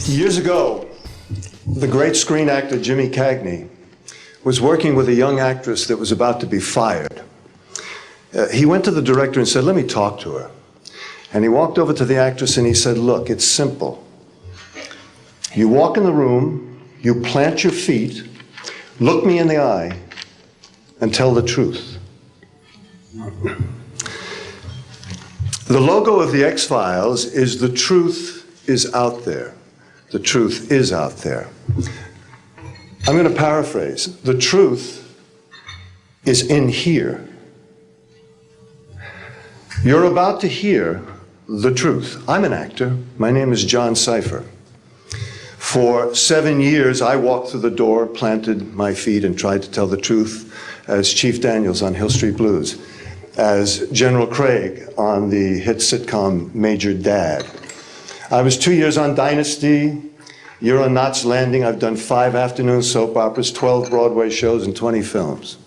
Years ago, the great screen actor Jimmy Cagney was working with a young actress that was about to be fired. He went to the director and said, "Let me talk to her." And he walked over to the actress and he said, "Look, it's simple. You walk in the room, you plant your feet, look me in the eye, and tell the truth." The logo of the X-Files is "The truth is out there." The truth is out there. I'm going to paraphrase. The truth is in here. You're about to hear the truth. I'm an actor. My name is John Cipher. For 7 years, I walked through the door, planted my feet, and tried to tell the truth as Chief Daniels on Hill Street Blues, as General Craig on the hit sitcom Major Dad. I was 2 years on Dynasty. You're on Knots Landing. I've done 5 afternoon soap operas, 12 Broadway shows, and 20 films.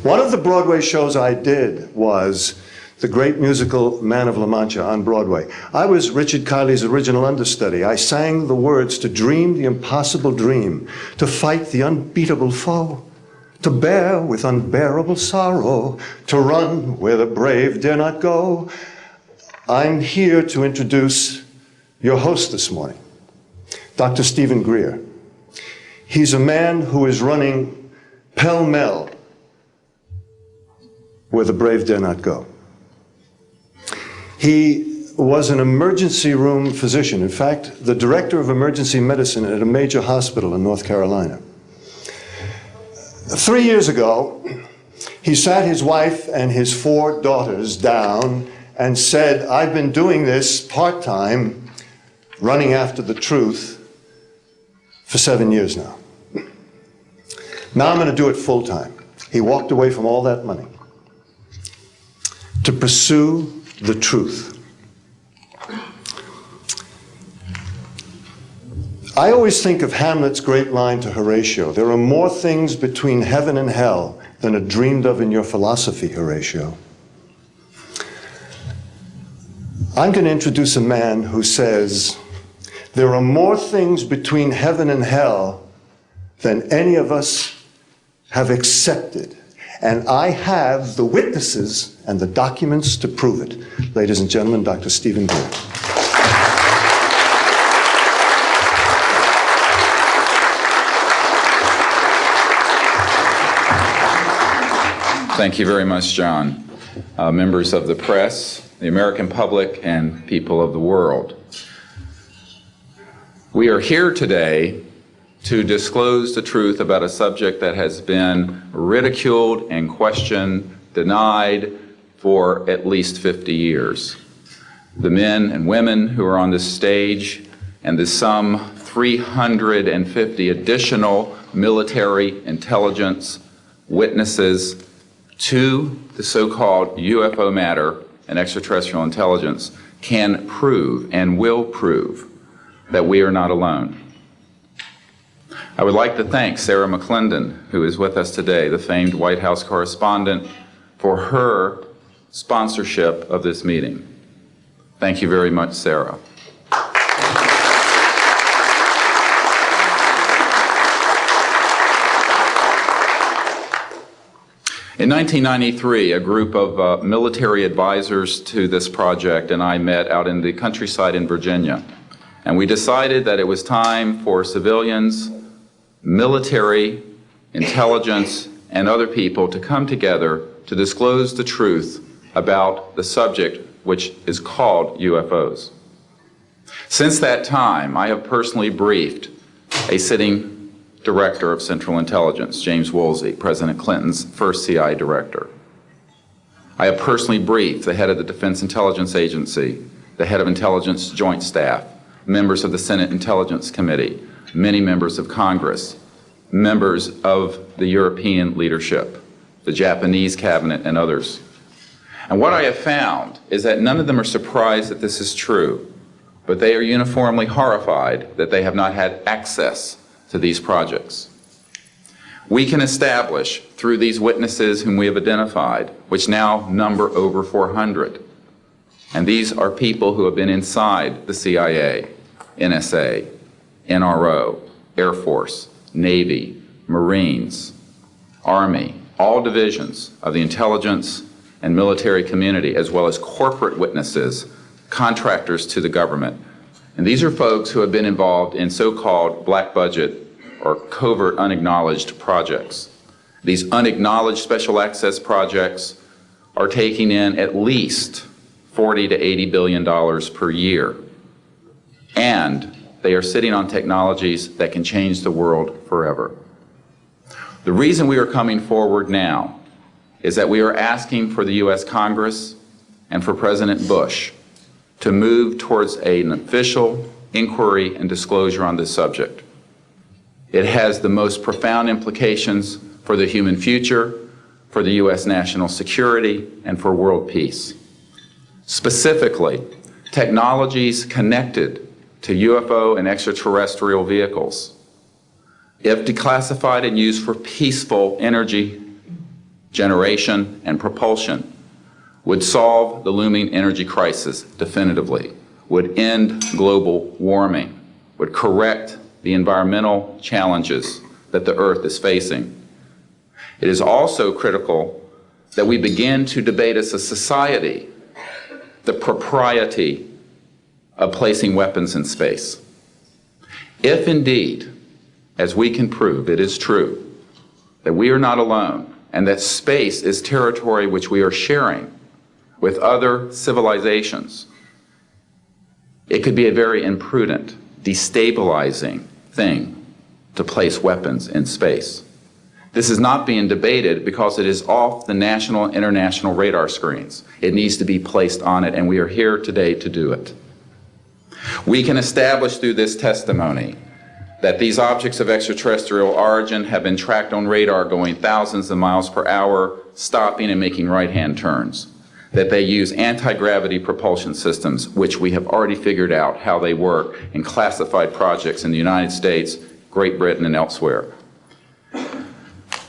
One of the Broadway shows I did was the great musical Man of La Mancha on Broadway. I was Richard Kiley's original understudy. I sang the words to dream the impossible dream, to fight the unbeatable foe, to bear with unbearable sorrow, to run where the brave dare not go. I'm here to introduce your host this morning, Dr. Stephen Greer. He's a man who is running pell-mell where the brave dare not go. He was an emergency room physician. In fact, the director of emergency medicine at a major hospital in North Carolina. 3 years ago, he sat his wife and his 4 daughters down and said, "I've been doing this part-time, running after the truth, for 7 years now. Now I'm going to do it full-time." He walked away from all that money to pursue the truth. I always think of Hamlet's great line to Horatio, "There are more things between heaven and hell than are dreamed of in your philosophy, Horatio." I'm going to introduce a man who says, there are more things between heaven and hell than any of us have accepted. And I have the witnesses and the documents to prove it. Ladies and gentlemen, Dr. Stephen Greer. Thank you very much, John. Members of the press, the American public, and people of the world. We are here today to disclose the truth about a subject that has been ridiculed and questioned, denied for at least 50 years. The men and women who are on this stage and the some 350 additional military intelligence witnesses to the so-called UFO matter and extraterrestrial intelligence can prove and will prove that we are not alone. I would like to thank Sarah McClendon, who is with us today, the famed White House correspondent, for her sponsorship of this meeting. Thank you very much, Sarah. In 1993, a group of military advisors to this project and I met out in the countryside in Virginia. And we decided that it was time for civilians, military, intelligence, and other people to come together to disclose the truth about the subject which is called UFOs. Since that time, I have personally briefed a sitting director of Central Intelligence, James Woolsey, President Clinton's first CIA director. I have personally briefed the head of the Defense Intelligence Agency, the head of Intelligence Joint Staff, members of the Senate Intelligence Committee, many members of Congress, members of the European leadership, the Japanese cabinet, and others. And what I have found is that none of them are surprised that this is true, but they are uniformly horrified that they have not had access to these projects. We can establish through these witnesses whom we have identified, which now number over 400, and these are people who have been inside the CIA, NSA, NRO, Air Force, Navy, Marines, Army, all divisions of the intelligence and military community, as well as corporate witnesses, contractors to the government. And these are folks who have been involved in so-called black budget or covert unacknowledged projects. These unacknowledged special access projects are taking in at least $40 to $80 billion per year. And they are sitting on technologies that can change the world forever. The reason we are coming forward now is that we are asking for the U.S. Congress and for President Bush to move towards an official inquiry and disclosure on this subject. It has the most profound implications for the human future, for the U.S. national security, and for world peace. Specifically, technologies connected to UFO and extraterrestrial vehicles, if declassified and used for peaceful energy generation and propulsion, would solve the looming energy crisis definitively, would end global warming, would correct the environmental challenges that the Earth is facing. It is also critical that we begin to debate as a society the propriety of placing weapons in space. If indeed, as we can prove, it is true that we are not alone and that space is territory which we are sharing with other civilizations, it could be a very imprudent, destabilizing thing to place weapons in space. This is not being debated because it is off the national and international radar screens. It needs to be placed on it, and we are here today to do it. We can establish through this testimony that these objects of extraterrestrial origin have been tracked on radar going thousands of miles per hour, stopping and making right-hand turns, that they use anti-gravity propulsion systems, which we have already figured out how they work in classified projects in the United States, Great Britain, and elsewhere.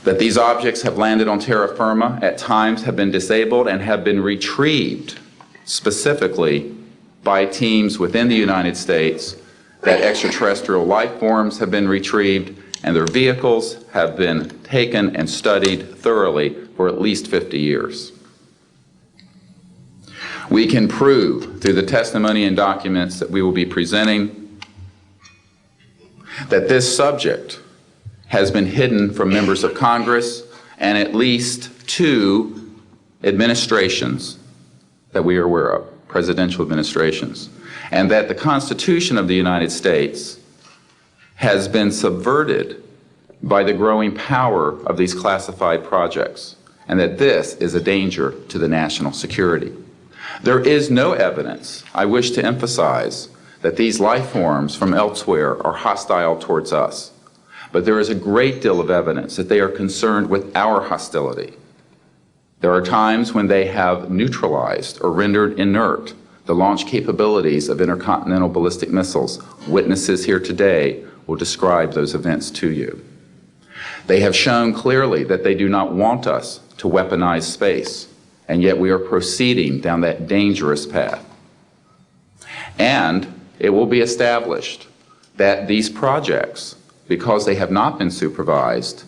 That these objects have landed on terra firma, at times have been disabled, and have been retrieved specifically by teams within the United States, that extraterrestrial life forms have been retrieved, and their vehicles have been taken and studied thoroughly for at least 50 years. We can prove through the testimony and documents that we will be presenting that this subject has been hidden from members of Congress and at least 2 administrations that we are aware of, presidential administrations, and that the Constitution of the United States has been subverted by the growing power of these classified projects, and that this is a danger to the national security. There is no evidence, I wish to emphasize, that these life forms from elsewhere are hostile towards us. But there is a great deal of evidence that they are concerned with our hostility. There are times when they have neutralized or rendered inert the launch capabilities of intercontinental ballistic missiles. Witnesses here today will describe those events to you. They have shown clearly that they do not want us to weaponize space, and yet we are proceeding down that dangerous path. And it will be established that these projects, because they have not been supervised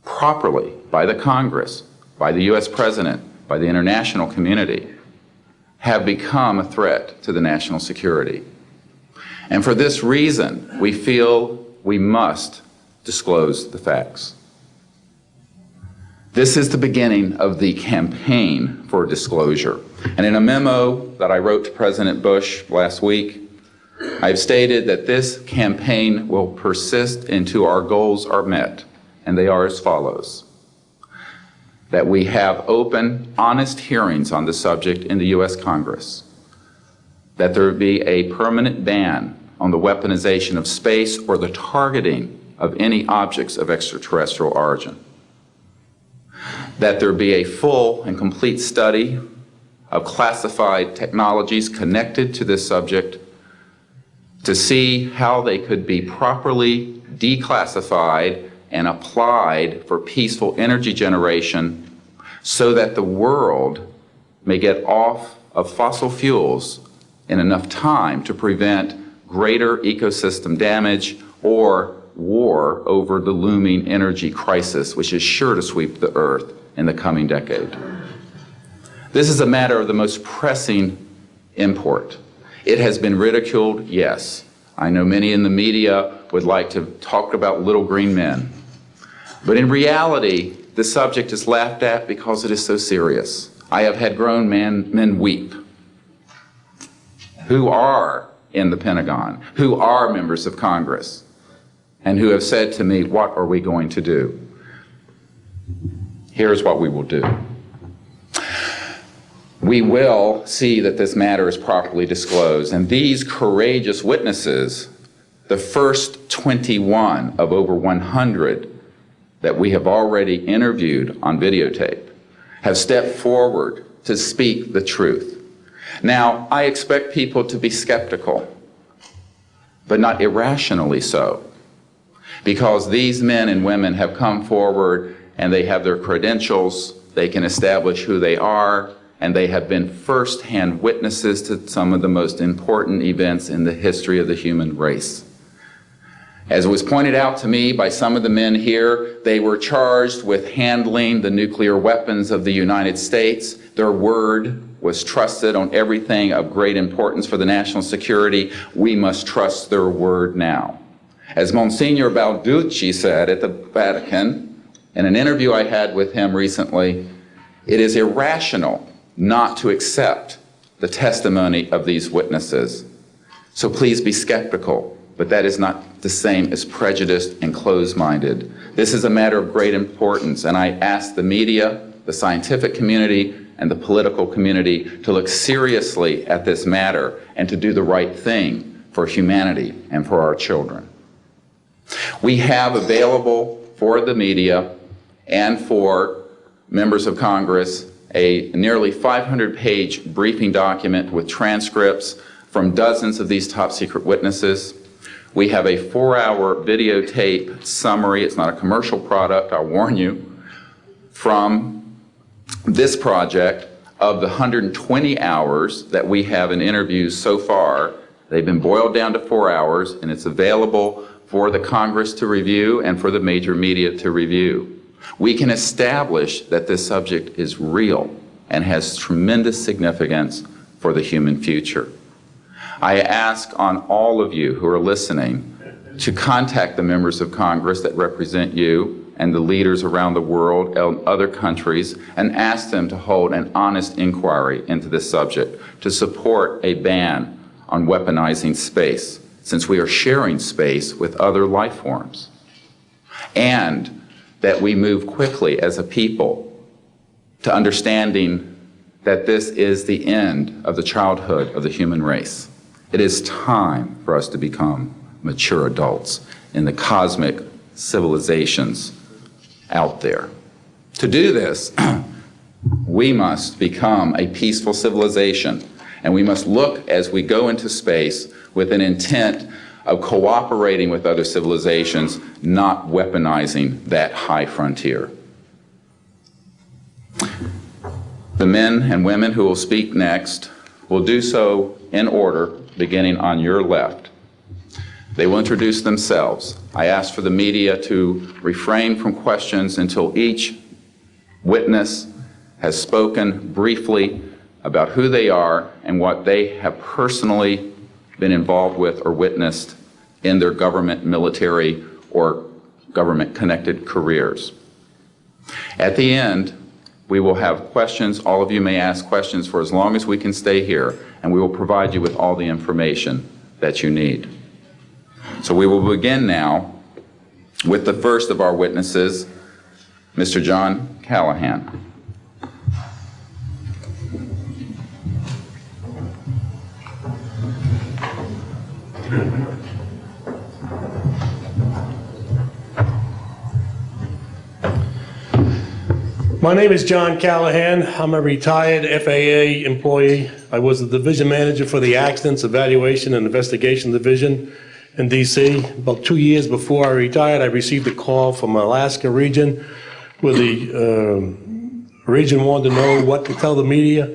properly by the Congress, by the U.S. President, by the international community, have become a threat to the national security. And for this reason, we feel we must disclose the facts. This is the beginning of the campaign for disclosure. And in a memo that I wrote to President Bush last week, I've stated that this campaign will persist until our goals are met, and they are as follows: that we have open, honest hearings on the subject in the U.S. Congress, that there be a permanent ban on the weaponization of space or the targeting of any objects of extraterrestrial origin. That there be a full and complete study of classified technologies connected to this subject to see how they could be properly declassified and applied for peaceful energy generation so that the world may get off of fossil fuels in enough time to prevent greater ecosystem damage or war over the looming energy crisis, which is sure to sweep the earth in the coming decade. This is a matter of the most pressing import. It has been ridiculed, yes. I know many in the media would like to talk about little green men. But in reality, the subject is laughed at because it is so serious. I have had grown men weep who are in the Pentagon, who are members of Congress, and who have said to me, what are we going to do? Here's what we will do. We will see that this matter is properly disclosed, and these courageous witnesses, the first 21 of over 100 that we have already interviewed on videotape, have stepped forward to speak the truth. Now, I expect people to be skeptical, but not irrationally so, because these men and women have come forward and they have their credentials, they can establish who they are, and they have been first-hand witnesses to some of the most important events in the history of the human race. As was pointed out to me by some of the men here, they were charged with handling the nuclear weapons of the United States. Their word was trusted on everything of great importance for the national security. We must trust their word now. As Monsignor Balducci said at the Vatican, in an interview I had with him recently, it is irrational not to accept the testimony of these witnesses. So please be skeptical, but that is not the same as prejudiced and closed-minded. This is a matter of great importance, and I ask the media, the scientific community, and the political community to look seriously at this matter and to do the right thing for humanity and for our children. We have available for the media and for members of Congress a nearly 500-page briefing document with transcripts from dozens of these top-secret witnesses. We have a 4-hour videotape summary. It's not a commercial product, I'll warn you, from this project of the 120 hours that we have in interviews so far. They've been boiled down to 4 hours, and it's available for the Congress to review and for the major media to review. We can establish that this subject is real and has tremendous significance for the human future. I ask on all of you who are listening to contact the members of Congress that represent you and the leaders around the world and other countries and ask them to hold an honest inquiry into this subject to support a ban on weaponizing space, since we are sharing space with other life forms. And that we move quickly as a people to understanding that this is the end of the childhood of the human race. It is time for us to become mature adults in the cosmic civilizations out there. To do this, we must become a peaceful civilization, and we must look as we go into space with an intent of cooperating with other civilizations, not weaponizing that high frontier. The men and women who will speak next will do so in order, beginning on your left. They will introduce themselves. I ask for the media to refrain from questions until each witness has spoken briefly about who they are and what they have personally been involved with or witnessed in their government, military, or government-connected careers. At the end, we will have questions. All of you may ask questions for as long as we can stay here, and we will provide you with all the information that you need. So we will begin now with the first of our witnesses, Mr. John Callahan. My name is John Callahan. I'm a retired FAA employee. I was the division manager for the Accidents Evaluation and Investigation Division in D.C. About 2 years before I retired, I received a call from Alaska region where the region wanted to know what to tell the media.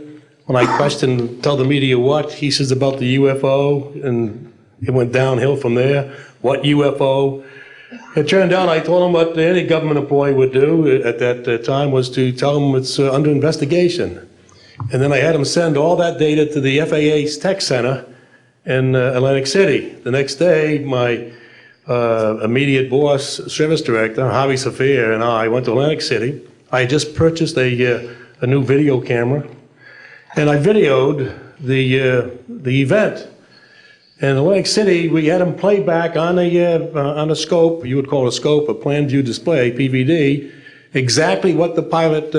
When I questioned, tell the media what, he says about the UFO, and it went downhill from there. What UFO? It turned out I told him what any government employee would do at that time was to tell him it's under investigation. And then I had him send all that data to the FAA's tech center in Atlantic City. The next day, my immediate boss, service director, Javi Safir, and I went to Atlantic City. I had just purchased a new video camera, and I videoed the event. In Atlantic City, we had them play back on a scope, you would call it a scope, a plan view display, PVD, exactly what the pilot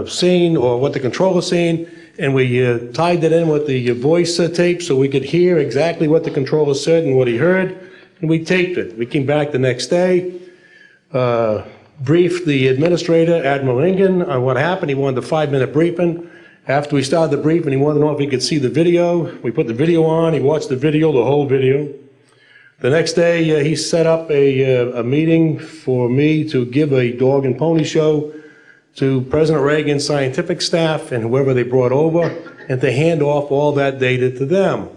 seen or what the controller seen, and we tied that in with the voice tape so we could hear exactly what the controller said and what he heard, and we taped it. We came back the next day, briefed the administrator, Admiral Ingen, on what happened. He wanted a 5-minute briefing. After we started the briefing, he wanted to know if he could see the video. We put the video on. He watched the video, the whole video. The next day, he set up a meeting for me to give a dog and pony show to President Reagan's scientific staff and whoever they brought over, and to hand off all that data to them.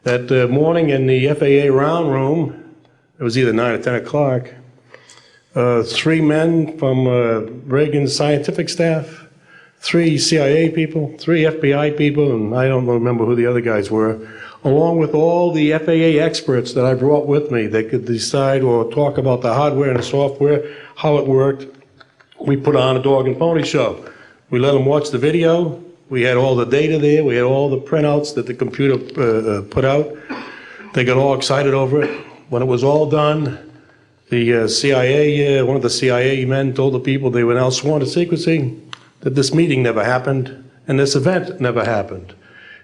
That morning in the FAA round room, it was either 9 or 10 o'clock, 3 men from Reagan's scientific staff, 3 CIA people, 3 FBI people, and I don't remember who the other guys were, along with all the FAA experts that I brought with me that could decide or talk about the hardware and the software, how it worked. We put on a dog and pony show. We let them watch the video. We had all the data there. We had all the printouts that the computer put out. They got all excited over it. When it was all done, the CIA, one of the CIA men told the people they were now sworn to secrecy, that this meeting never happened and this event never happened.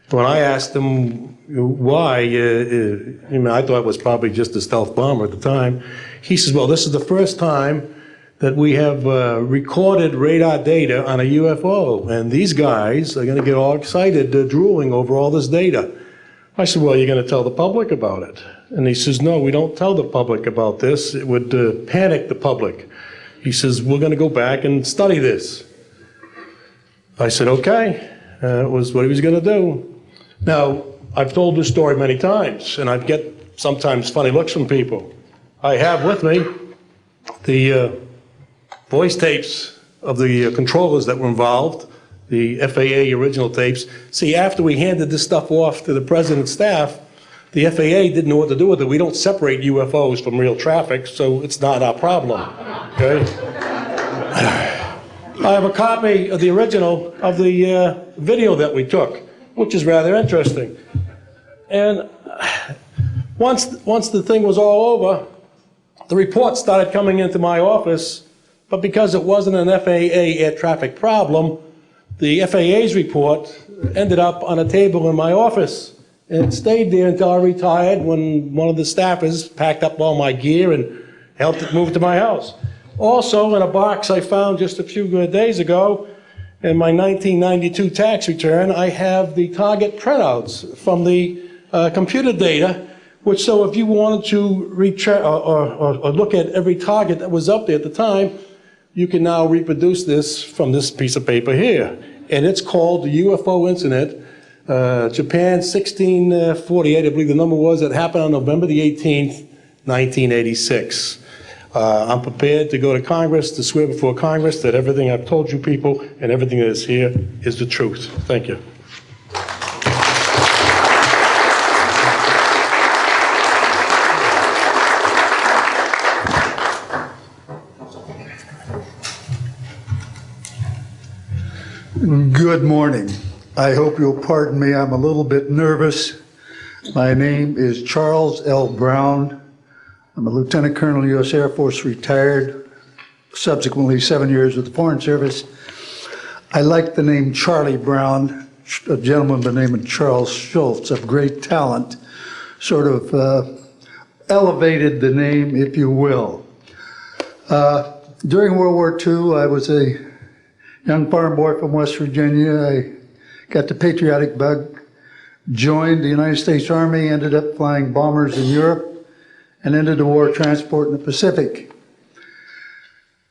When I asked him why, I thought it was probably just a stealth bomber at the time, he says, well, this is the first time that we have recorded radar data on a UFO, and these guys are going to get all excited, drooling over all this data. I said, well, you're going to tell the public about it? And he says, no, we don't tell the public about this. It would panic the public. He says, we're going to go back and study this. I said, okay, that was what he was going to do. Now, I've told this story many times, and I get sometimes funny looks from people. I have with me the voice tapes of the controllers that were involved, the FAA original tapes. See, after we handed this stuff off to the president's staff, the FAA didn't know what to do with it. We don't separate UFOs from real traffic, so it's not our problem, okay? I have a copy of the original of the video that we took, which is rather interesting. And once the thing was all over, the reports started coming into my office, but because it wasn't an FAA air traffic problem, the FAA's report ended up on a table in my office. And it stayed there until I retired, when one of the staffers packed up all my gear and helped it move to my house. Also, in a box I found just a few days ago, in my 1992 tax return, I have the target printouts from the computer data, which, so if you wanted to or look at every target that was up there at the time, you can now reproduce this from this piece of paper here. And it's called the UFO incident, Japan 1648, I believe the number was, that happened on November the 18th, 1986. I'm prepared to go to Congress, to swear before Congress that everything I've told you people and everything that is here is the truth. Thank you. Good morning. I hope you'll pardon me. I'm a little bit nervous. My name is Charles L. Brown. I'm a Lieutenant Colonel, U.S. Air Force, retired, subsequently 7 years with the Foreign Service. I like the name Charlie Brown, a gentleman by the name of Charles Schultz, of great talent, sort of elevated the name, if you will. During World War II, I was a young farm boy from West Virginia. I got the patriotic bug, joined the United States Army, ended up flying bombers in Europe, and ended the war transport in the Pacific.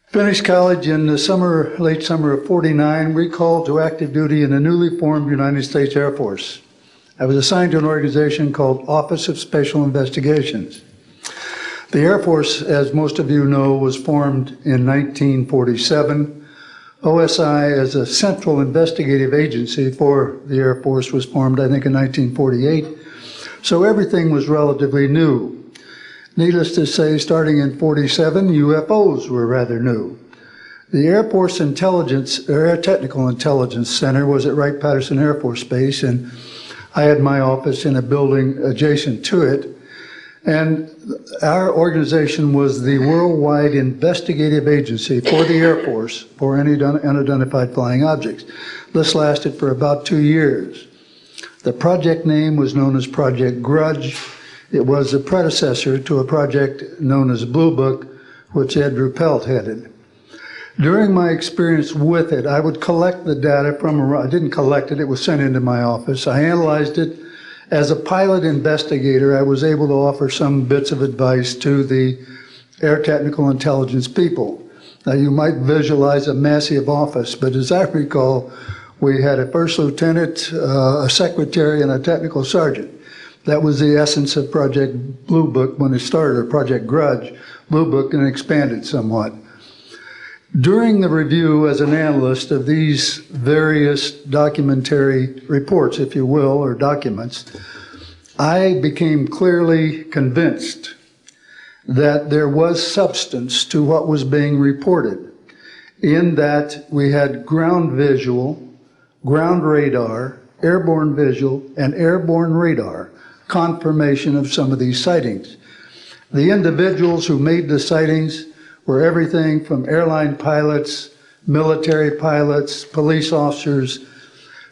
Finished college in the late summer of '49, recalled to active duty in the newly formed United States Air Force. I was assigned to an organization called Office of Special Investigations. The Air Force, as most of you know, was formed in 1947. OSI, as a central investigative agency for the Air Force, was formed, I think, in 1948. So everything was relatively new. Needless to say, starting in '47, UFOs were rather new. The Air Force Air Technical Intelligence Center was at Wright-Patterson Air Force Base, and I had my office in a building adjacent to it. And our organization was the worldwide investigative agency for the Air Force for any unidentified flying objects. This lasted for about 2 years. The project name was known as Project Grudge. It was a predecessor to a project known as Blue Book, which Ed Ruppelt headed. During my experience with it, I would collect the data I didn't collect it, it was sent into my office. I analyzed it. As a pilot investigator, I was able to offer some bits of advice to the Air Technical Intelligence people. Now, you might visualize a massive office, but as I recall, we had a first lieutenant, a secretary, and a technical sergeant. That was the essence of Project Blue Book when it started, or Project Grudge, Blue Book, and expanded somewhat. During the review as an analyst of these various documentary reports, if you will, or documents, I became clearly convinced that there was substance to what was being reported, in that we had ground visual, ground radar, airborne visual, and airborne radar confirmation of some of these sightings. The individuals who made the sightings were everything from airline pilots, military pilots, police officers,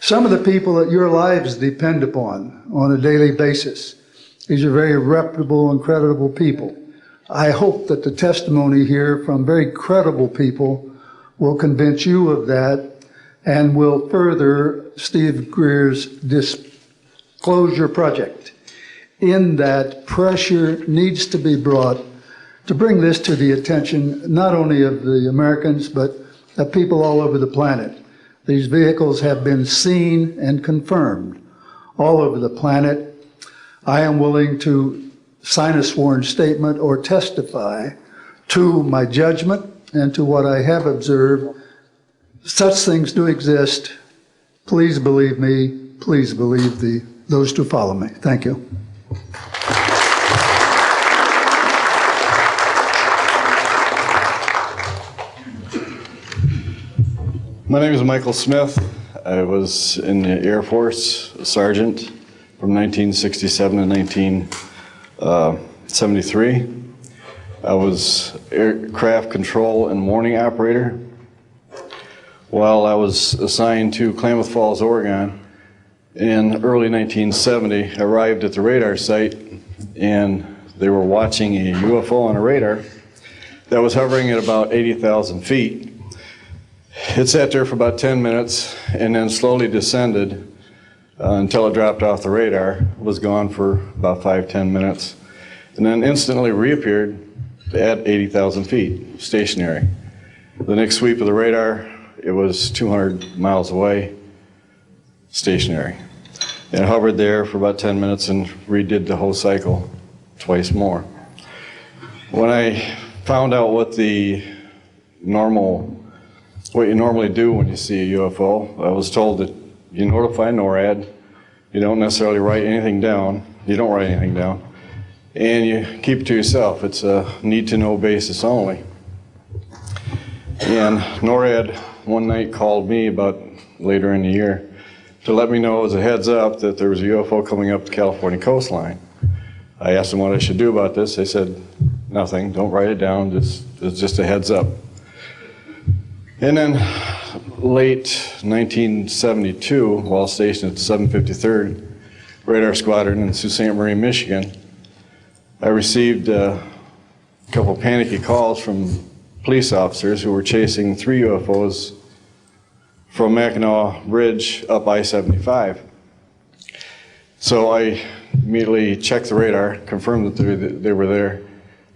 some of the people that your lives depend upon on a daily basis. These are very reputable and credible people. I hope that the testimony here from very credible people will convince you of that and will further Steve Greer's disclosure project, in that pressure needs to be brought to bring this to the attention not only of the Americans, but of people all over the planet. These vehicles have been seen and confirmed all over the planet. I am willing to sign a sworn statement or testify to my judgment and to what I have observed. Such things do exist. Please believe me. Please believe those who follow me. Thank you. My name is Michael Smith. I was in the Air Force, a sergeant from 1967 to 1973. I was aircraft control and warning operator. While I was assigned to Klamath Falls, Oregon, in early 1970, I arrived at the radar site and they were watching a UFO on a radar that was hovering at about 80,000 feet. It sat there for about 10 minutes and then slowly descended until it dropped off the radar. It was gone for about 5-10 minutes, and then instantly reappeared at 80,000 feet, stationary. The next sweep of the radar, it was 200 miles away, stationary. And it hovered there for about 10 minutes and redid the whole cycle twice more. When I found out what you normally do when you see a UFO, I was told that you notify NORAD, you don't necessarily write anything down, you don't write anything down, and you keep it to yourself. It's a need-to-know basis only. And NORAD one night called me about later in the year to let me know as a heads up that there was a UFO coming up the California coastline. I asked them what I should do about this. They said, nothing, don't write it down, it's just a heads up. And then late 1972, while stationed at the 753rd, radar squadron in Sault Ste. Marie, Michigan, I received a couple panicky calls from police officers who were chasing 3 UFOs from Mackinac Bridge up I-75. So I immediately checked the radar, confirmed that they were there,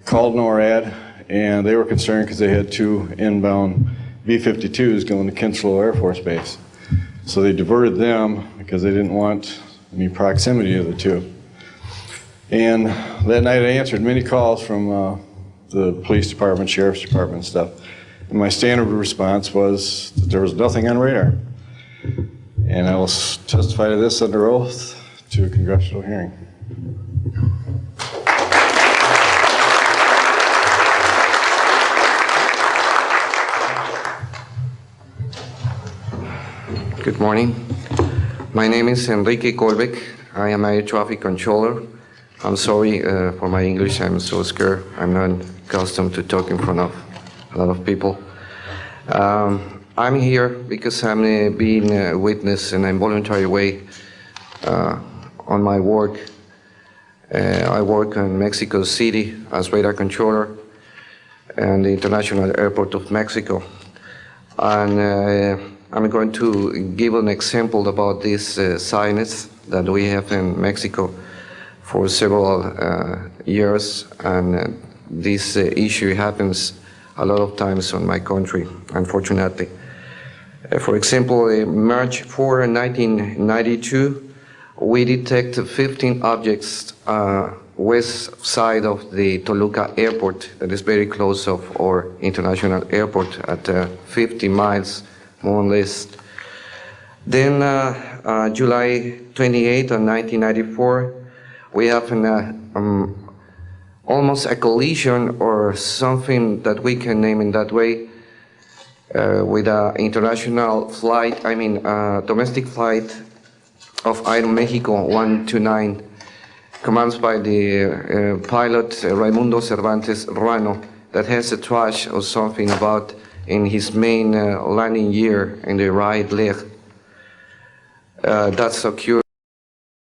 called NORAD, and they were concerned because they had 2 inbound B-52s going to Kinslow Air Force Base. So they diverted them because they didn't want any proximity of the 2. And that night I answered many calls from the police department, sheriff's department and stuff. And my standard response was that there was nothing on radar. And I will testify to this under oath to a congressional hearing. Good morning. My name is Enrique Colbeck. I am a air traffic controller. I'm sorry for my English. I'm so scared. I'm not accustomed to talk in front of a lot of people. I'm here because I'm being a witness in an involuntary way on my work. I work in Mexico City as radar controller and the International Airport of Mexico. And I'm going to give an example about this silence that we have in Mexico for several years, and this issue happens a lot of times in my country, unfortunately. For example, March 4, 1992, we detected 15 objects west side of the Toluca Airport, that is very close of our international airport at 50 miles, more or less. Then July 28 of 1994, we have almost a collision or something that we can name in that way with an international flight, domestic flight of Aeromexico 129, commanded by the pilot Raimundo Cervantes Ruano, that has a trash or something about in his main landing gear in the right leg. That's occurred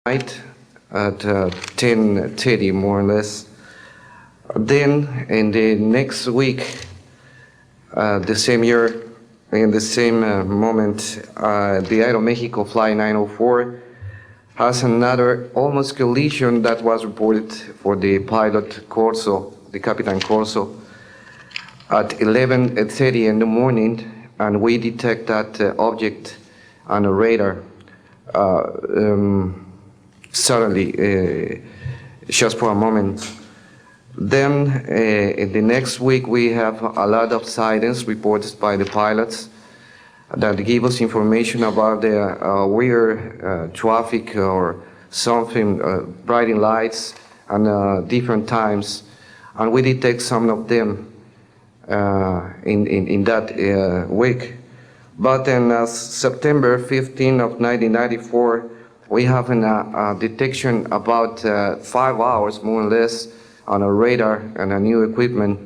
tonight at 10:30, more or less. Then, in the next week, the same year, in the same moment, the Aeromexico Flight 904 has another almost collision that was reported for the pilot Corso, the Capitan Corso, at 11:30 in the morning, and we detect that object on a radar. Suddenly, just for a moment. Then, in the next week, we have a lot of sightings reported by the pilots that give us information about the weird traffic or something, bright lights, and different times, and we detect some of them in that week. But in September 15 of 1994, we have a detection about 5 hours, more or less, on a radar and a new equipment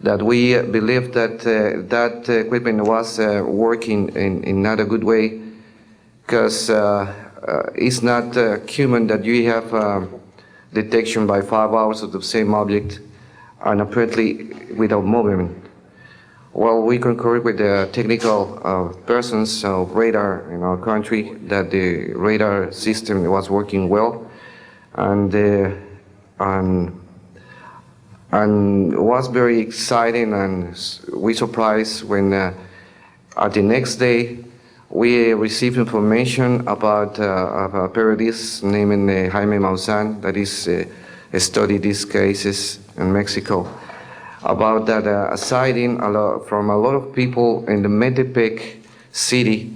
that we believe that that equipment was working in not a good way, because it's not human that you have detection by 5 hours of the same object and apparently without movement. Well, we concur with the technical persons of radar in our country that the radar system was working well, and was very exciting, and we surprised when at the next day we received information about a periodist named Jaime Maussan that is studied these cases in Mexico, about that a sighting from a lot of people in the Metepec city.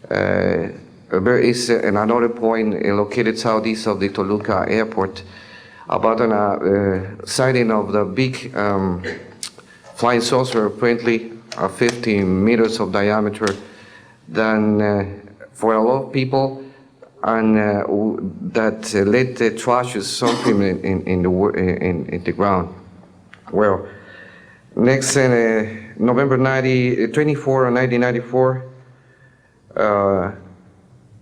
There is another point located southeast of the Toluca Airport, about a sighting of the big flying saucer, apparently 50 meters of diameter, then for a lot of people, and that led the trashes something in the ground. Well, next, November 24 of 1994,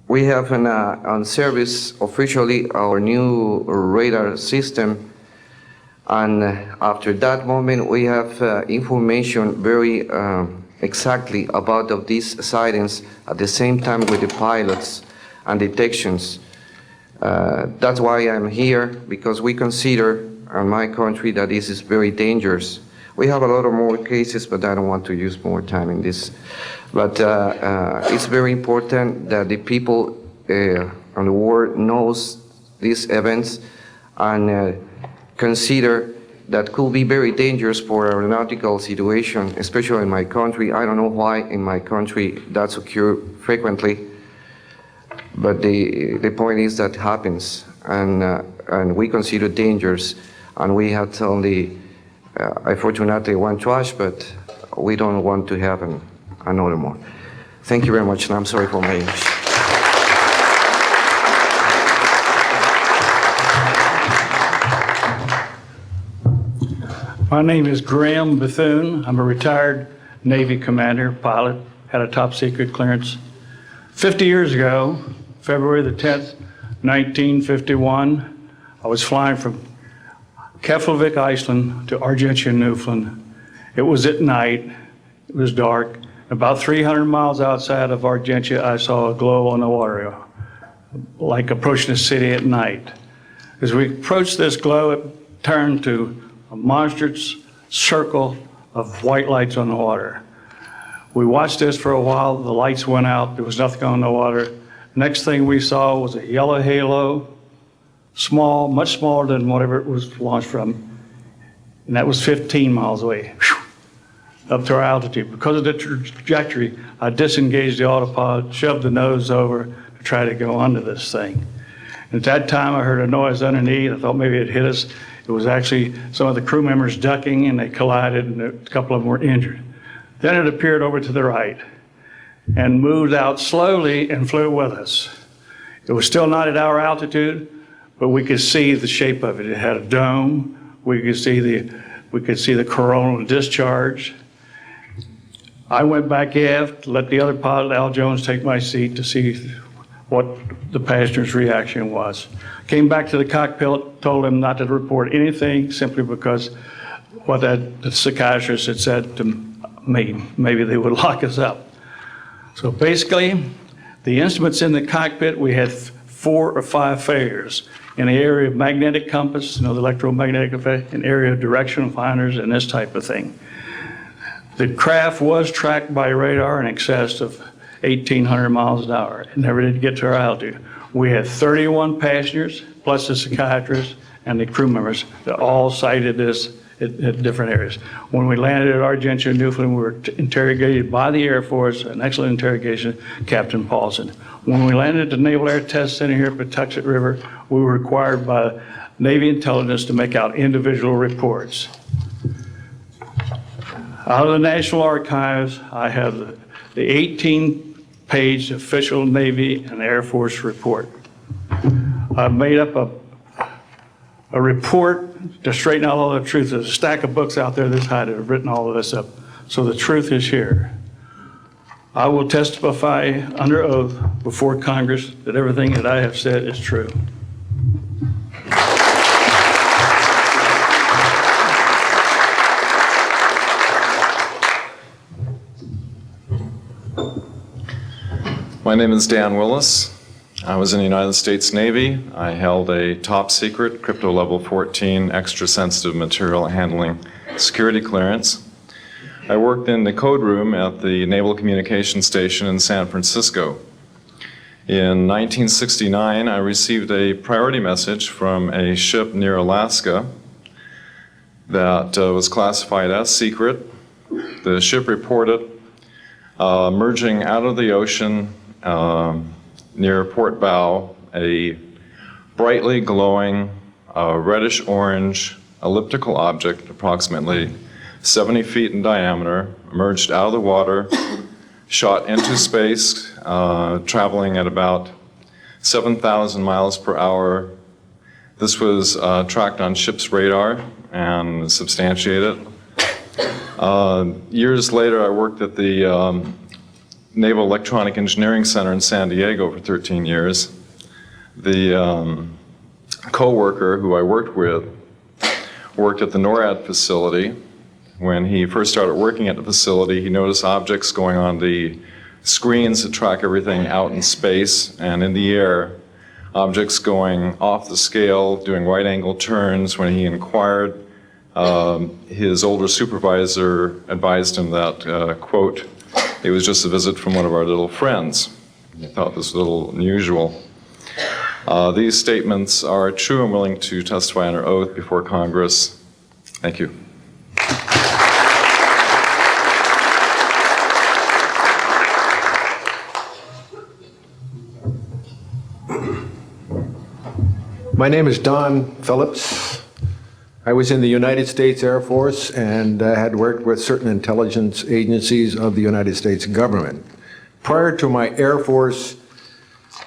we have on service officially our new radar system, and after that moment we have information very exactly about of these sightings at the same time with the pilots and detections. That's why I'm here, because we consider in my country that this is very dangerous. We have a lot of more cases, but I don't want to use more time in this. But it's very important that the people on the world knows these events and consider that could be very dangerous for aeronautical situation, especially in my country. I don't know why in my country that's occur frequently, but the point is that happens, and we consider dangerous, and we had only, unfortunately, one crash, but we don't want to have another more. Thank you very much, and I'm sorry for my English. My name is Graham Bethune. I'm a retired Navy commander, pilot, had a top secret clearance. 50 years ago, February the 10th, 1951, I was flying from Keflavik, Iceland to Argentia, Newfoundland. It was at night, it was dark. About 300 miles outside of Argentia, I saw a glow on the water, like approaching the city at night. As we approached this glow, it turned to a monstrous circle of white lights on the water. We watched this for a while, the lights went out, there was nothing on the water. Next thing we saw was a yellow halo, small, much smaller than whatever it was launched from, and that was 15 miles away, up to our altitude. Because of the trajectory, I disengaged the autopilot, shoved the nose over to try to go under this thing. At that time, I heard a noise underneath. I thought maybe it hit us. It was actually some of the crew members ducking, and they collided, and a couple of them were injured. Then it appeared over to the right and moved out slowly and flew with us. It was still not at our altitude, but we could see the shape of it. It had a dome. We could see the coronal discharge. I went back aft, let the other pilot, Al Jones, take my seat to see what the passenger's reaction was. Came back to the cockpit, told him not to report anything, simply because what the psychiatrist had said to me, maybe they would lock us up. So basically, the instruments in the cockpit, we had 4 or 5 failures. In the area of magnetic compass, the electromagnetic effect, in area of directional finders, and this type of thing. The craft was tracked by radar in excess of 1,800 miles an hour. It never did get to our altitude. We had 31 passengers, plus the psychiatrist and the crew members that all cited this at different areas. When we landed at Argentia, Newfoundland, we were interrogated by the Air Force, an excellent interrogation, Captain Paulson. When we landed at the Naval Air Test Center here at Patuxent River, we were required by Navy intelligence to make out individual reports. Out of the National Archives, I have the 18-page official Navy and Air Force report. I've made up a report to straighten out all the truth. There's a stack of books out there this high that have written all of this up. So the truth is here. I will testify under oath before Congress that everything that I have said is true. My name is Dan Willis. I was in the United States Navy. I held a top secret crypto level 14 extra sensitive material handling security clearance. I worked in the code room at the Naval Communication Station in San Francisco. In 1969, I received a priority message from a ship near Alaska that was classified as secret. The ship reported merging out of the ocean near port bow, a brightly glowing reddish-orange elliptical object, approximately 70 feet in diameter, emerged out of the water, shot into space, traveling at about 7,000 miles per hour. This was tracked on ship's radar and substantiated. Years later, I worked at the Naval Electronic Engineering Center in San Diego for 13 years. The co-worker who I worked with worked at the NORAD facility. When he first started working at the facility, he noticed objects going on the screens that track everything out in space and in the air, objects going off the scale, doing right-angle turns. When he inquired, his older supervisor advised him that, quote, it was just a visit from one of our little friends. He thought this was a little unusual. These statements are true. I'm willing to testify under oath before Congress. Thank you. My name is Don Phillips. I was in the United States Air Force and had worked with certain intelligence agencies of the United States government. Prior to my Air Force,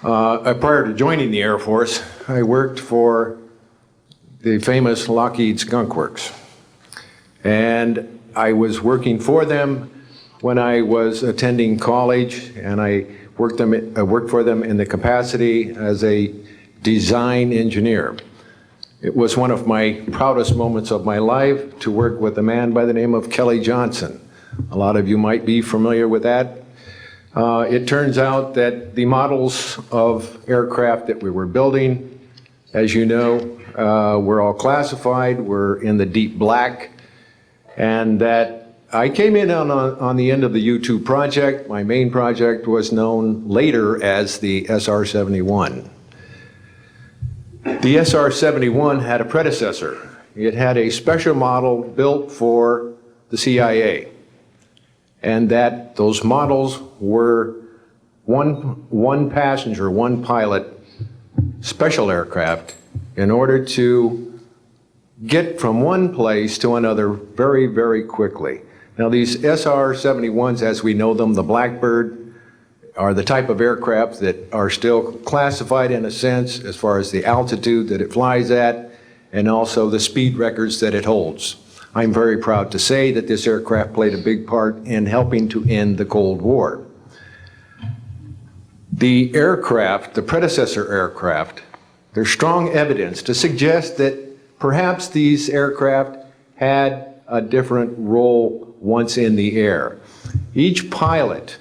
prior to joining the Air Force, I worked for the famous Lockheed Skunk Works. And I was working for them when I was attending college, and I worked for them in the capacity as a design engineer. It was one of my proudest moments of my life to work with a man by the name of Kelly Johnson. A lot of you might be familiar with that. It turns out that the models of aircraft that we were building, as you know, were all classified, were in the deep black, and that I came in on the end of the U-2 project. My main project was known later as the SR-71. The SR-71 had a predecessor. It had a special model built for the CIA, and that those models were one passenger, one pilot special aircraft in order to get from one place to another very, very quickly. Now these SR-71s, as we know them, the Blackbird, are the type of aircraft that are still classified in a sense as far as the altitude that it flies at and also the speed records that it holds. I'm very proud to say that this aircraft played a big part in helping to end the Cold War. The aircraft, the predecessor aircraft, there's strong evidence to suggest that perhaps these aircraft had a different role once in the air. Each pilot,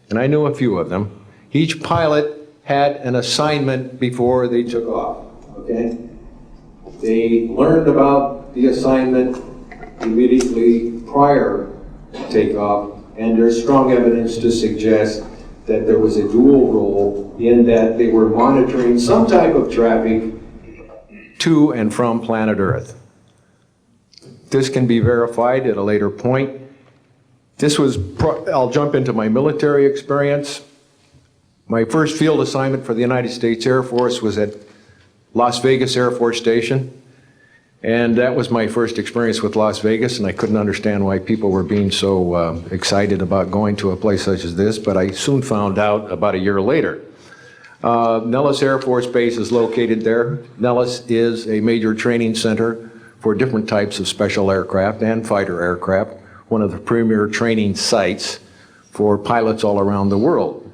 and I knew a few of them, each pilot had an assignment before they took off, okay? They learned about the assignment immediately prior to takeoff, and there's strong evidence to suggest that there was a dual role in that they were monitoring some type of traffic to and from planet Earth. This can be verified at a later point. I'll jump into my military experience. My first field assignment for the United States Air Force was at Las Vegas Air Force Station. And that was my first experience with Las Vegas, and I couldn't understand why people were being so excited about going to a place such as this, but I soon found out about a year later. Nellis Air Force Base is located there. Nellis is a major training center for different types of special aircraft and fighter aircraft, one of the premier training sites for pilots all around the world.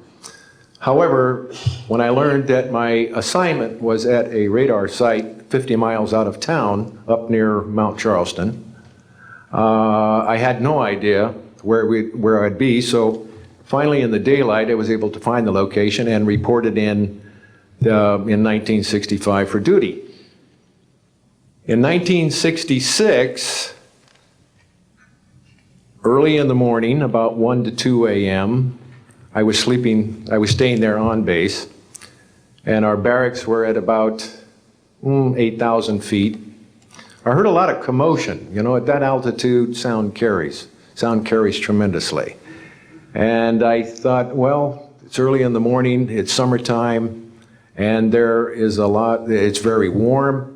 However, when I learned that my assignment was at a radar site 50 miles out of town, up near Mount Charleston, I had no idea where I'd be, so finally in the daylight I was able to find the location and reported in 1965 for duty. In 1966, early in the morning, about 1 to 2 a.m., I was staying there on base, and our barracks were at about 8,000 feet. I heard a lot of commotion. You know, at that altitude, sound carries tremendously. And I thought, well, it's early in the morning, it's summertime, and it's very warm,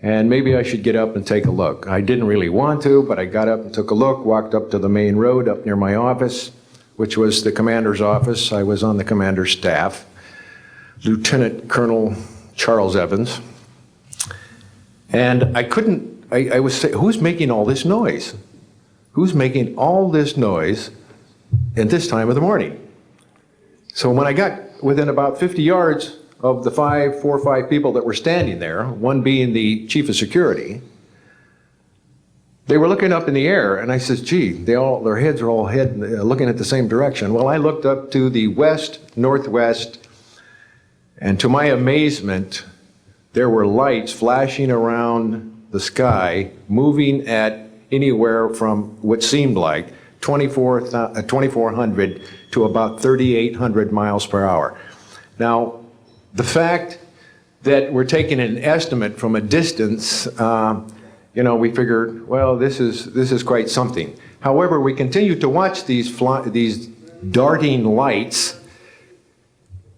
and maybe I should get up and take a look. I didn't really want to, but I got up and took a look, walked up to the main road up near my office, which was the commander's office. I was on the commander's staff, Lieutenant Colonel Charles Evans. And I was saying, who's making all this noise? Who's making all this noise at this time of the morning? So when I got within about 50 yards of the 4 or 5 people that were standing there, one being the chief of security, they were looking up in the air, and I said, gee, their heads are all looking at the same direction. Well, I looked up to the west, northwest, and to my amazement, there were lights flashing around the sky, moving at anywhere from what seemed like 2,400 to about 3,800 miles per hour. Now, the fact that we're taking an estimate from a distance, we figured, well, this is quite something. However, we continued to watch these darting lights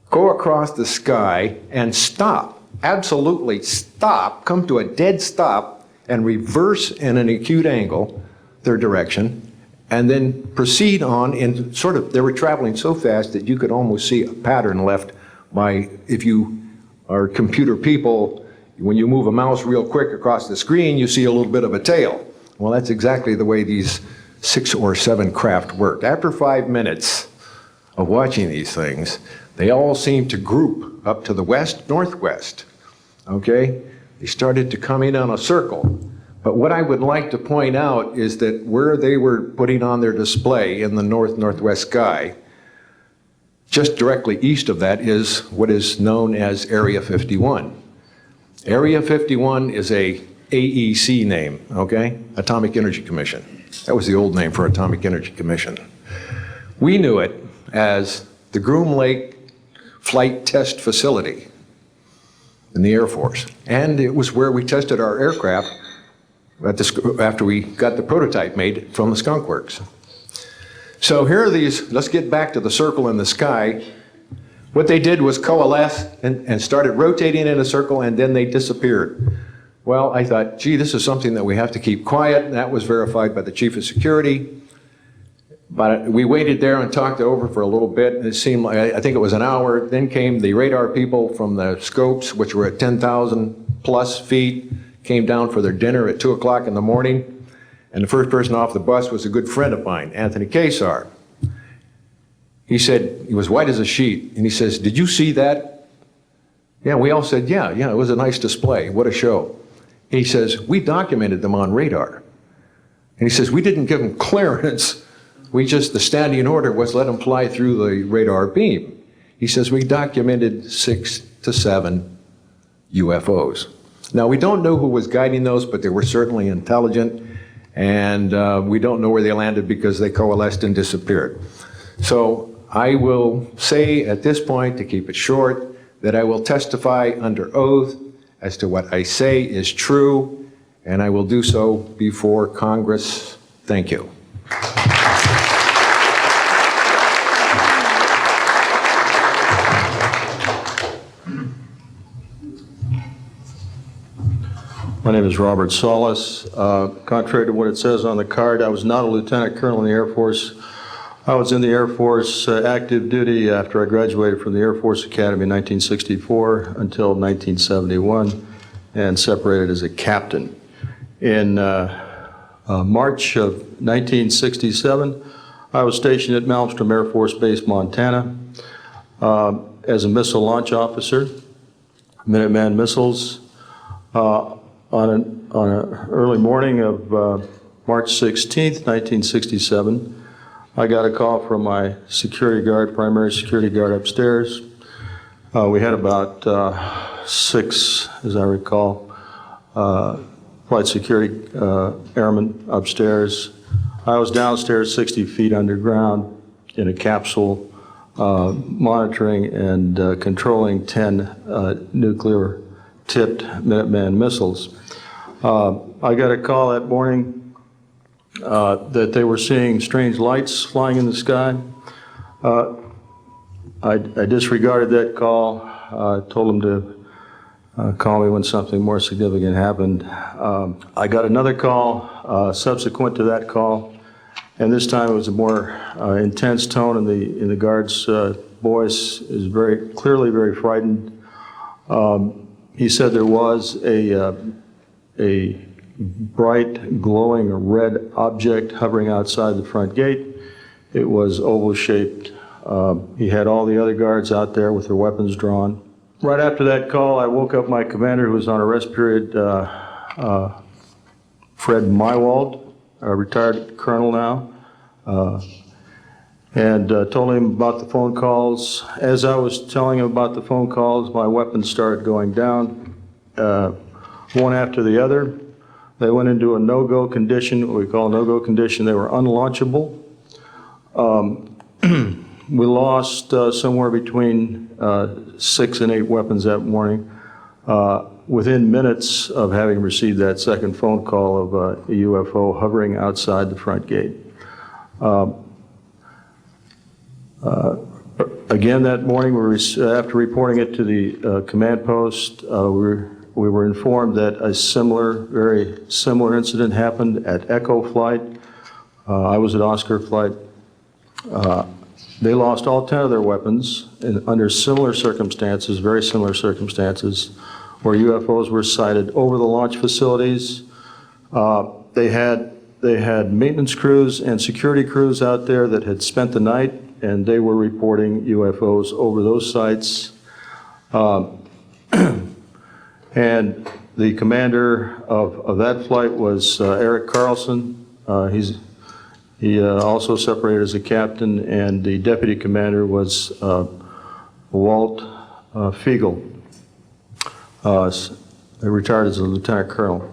go across the sky and stop, absolutely stop, come to a dead stop, and reverse in an acute angle their direction, and then proceed on in they were traveling so fast that you could almost see a pattern left by, if you are computer people, when you move a mouse real quick across the screen, you see a little bit of a tail. Well, that's exactly the way these 6 or 7 craft worked. After 5 minutes of watching these things, they all seemed to group up to the west, northwest, okay? They started to come in on a circle. But what I would like to point out is that where they were putting on their display in the north-northwest sky, just directly east of that is what is known as Area 51. Area 51 is a AEC name, okay? Atomic Energy Commission. That was the old name for Atomic Energy Commission. We knew it as the Groom Lake Flight Test Facility in the Air Force. And it was where we tested our aircraft after we got the prototype made from the Skunk Works. So here are these, let's get back to the circle in the sky. What they did was coalesce and started rotating in a circle, and then they disappeared. Well, I thought, gee, this is something that we have to keep quiet, and that was verified by the chief of security. But we waited there and talked it over for a little bit, and it seemed like, I think it was an hour. Then came the radar people from the scopes, which were at 10,000 plus feet, came down for their dinner at 2 o'clock in the morning. And the first person off the bus was a good friend of mine, Anthony Kesar. He said, he was white as a sheet, and he says, did you see that? Yeah, we all said, yeah, it was a nice display, what a show. He says, we documented them on radar. And he says, we didn't give them clearance, the standing order was let them fly through the radar beam. He says, we documented 6 to 7 UFOs. Now, we don't know who was guiding those, but they were certainly intelligent, and we don't know where they landed because they coalesced and disappeared. So I will say at this point, to keep it short, that I will testify under oath as to what I say is true, and I will do so before Congress. Thank you. My name is Robert Solis. Contrary to what it says on the card, I was not a lieutenant colonel in the Air Force. I was in the Air Force active duty after I graduated from the Air Force Academy in 1964 until 1971 and separated as a captain. In March of 1967, I was stationed at Malmstrom Air Force Base, Montana, as a missile launch officer, Minuteman missiles. On an early morning of March 16th, 1967, I got a call from my security guard, primary security guard upstairs. We had about 6, as I recall, flight security airmen upstairs. I was downstairs 60 feet underground in a capsule monitoring and controlling 10 nuclear-tipped Minuteman missiles. I got a call that morning that they were seeing strange lights flying in the sky. I disregarded that call. Told them to call me when something more significant happened. I got another call subsequent to that call, and this time it was a more intense tone in the guard's voice. It was very clearly very frightened. He said there was a bright, glowing red object hovering outside the front gate. It was oval-shaped, He had all the other guards out there with their weapons drawn. Right after that call, I woke up my commander, who was on a rest period, Fred Mywald, a retired colonel now, and told him about the phone calls. As I was telling him about the phone calls, my weapons started going down, one after the other. They went into a no-go condition, what we call a no-go condition. They were unlaunchable. We lost somewhere between 6 and 8 weapons that morning within minutes of having received that second phone call of a UFO hovering outside the front gate. Again, that morning, after reporting it to the command post, we were informed that a very similar incident happened at Echo Flight. I was at Oscar Flight. They lost all 10 of their weapons under similar circumstances, very similar circumstances, where UFOs were sighted over the launch facilities. They had maintenance crews and security crews out there that had spent the night, and they were reporting UFOs over those sites. And the commander of that flight was Eric Carlson. He also separated as a captain, and the deputy commander was Walt Fiegel, retired as a lieutenant colonel.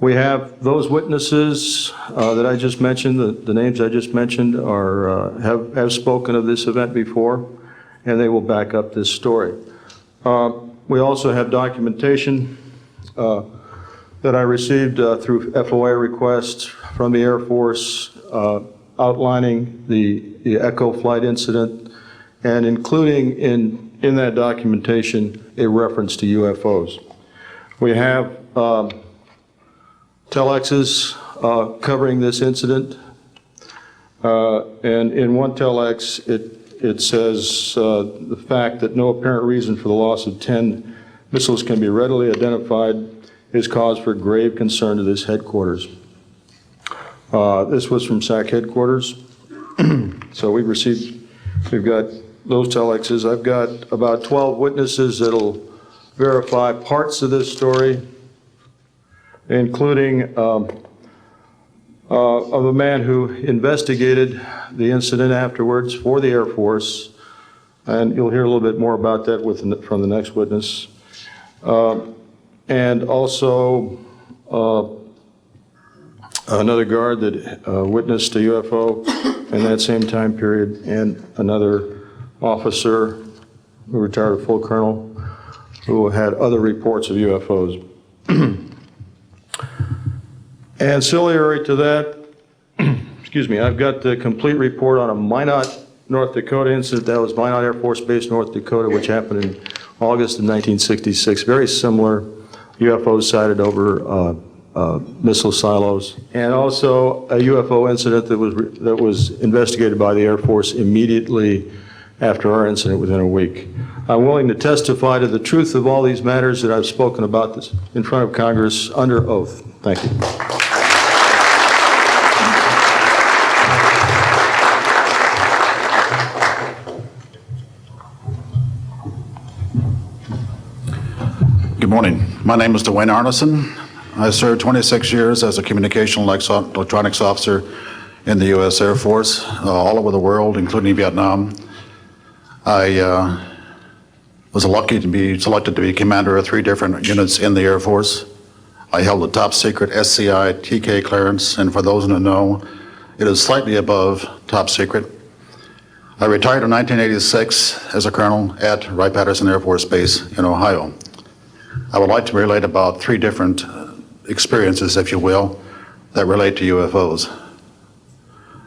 We have those witnesses that I just mentioned, the names I just mentioned, have spoken of this event before, and they will back up this story. We also have documentation that I received through FOA requests from the Air Force outlining the Echo Flight incident, and including in that documentation a reference to UFOs. We have telexes covering this incident, and in one telex it says the fact that no apparent reason for the loss of 10 missiles can be readily identified is cause for grave concern to this headquarters. This was from SAC headquarters. So we've got those telexes. I've got about 12 witnesses that'll verify parts of this story, including of a man who investigated the incident afterwards for the Air Force, and you'll hear a little bit more about that from the next witness. And also another guard that witnessed a UFO in that same time period, and another officer who retired a full colonel who had other reports of UFOs. Ancillary to that, excuse me, I've got the complete report on a Minot, North Dakota incident. That was Minot Air Force Base, North Dakota, which happened in August of 1966. Very similar UFOs sighted over missile silos, and also a UFO incident that was investigated by the Air Force immediately after our incident within a week. I'm willing to testify to the truth of all these matters that I've spoken about this in front of Congress under oath. Thank you. Good morning. My name is Dwayne Arneson. I served 26 years as a communication electronics officer in the U.S. Air Force, all over the world, including Vietnam. I was lucky to be selected to be commander of 3 different units in the Air Force. I held a top secret SCI TK clearance, and for those who know, it is slightly above top secret. I retired in 1986 as a colonel at Wright-Patterson Air Force Base in Ohio. I would like to relate about 3 different experiences, if you will, that relate to UFOs.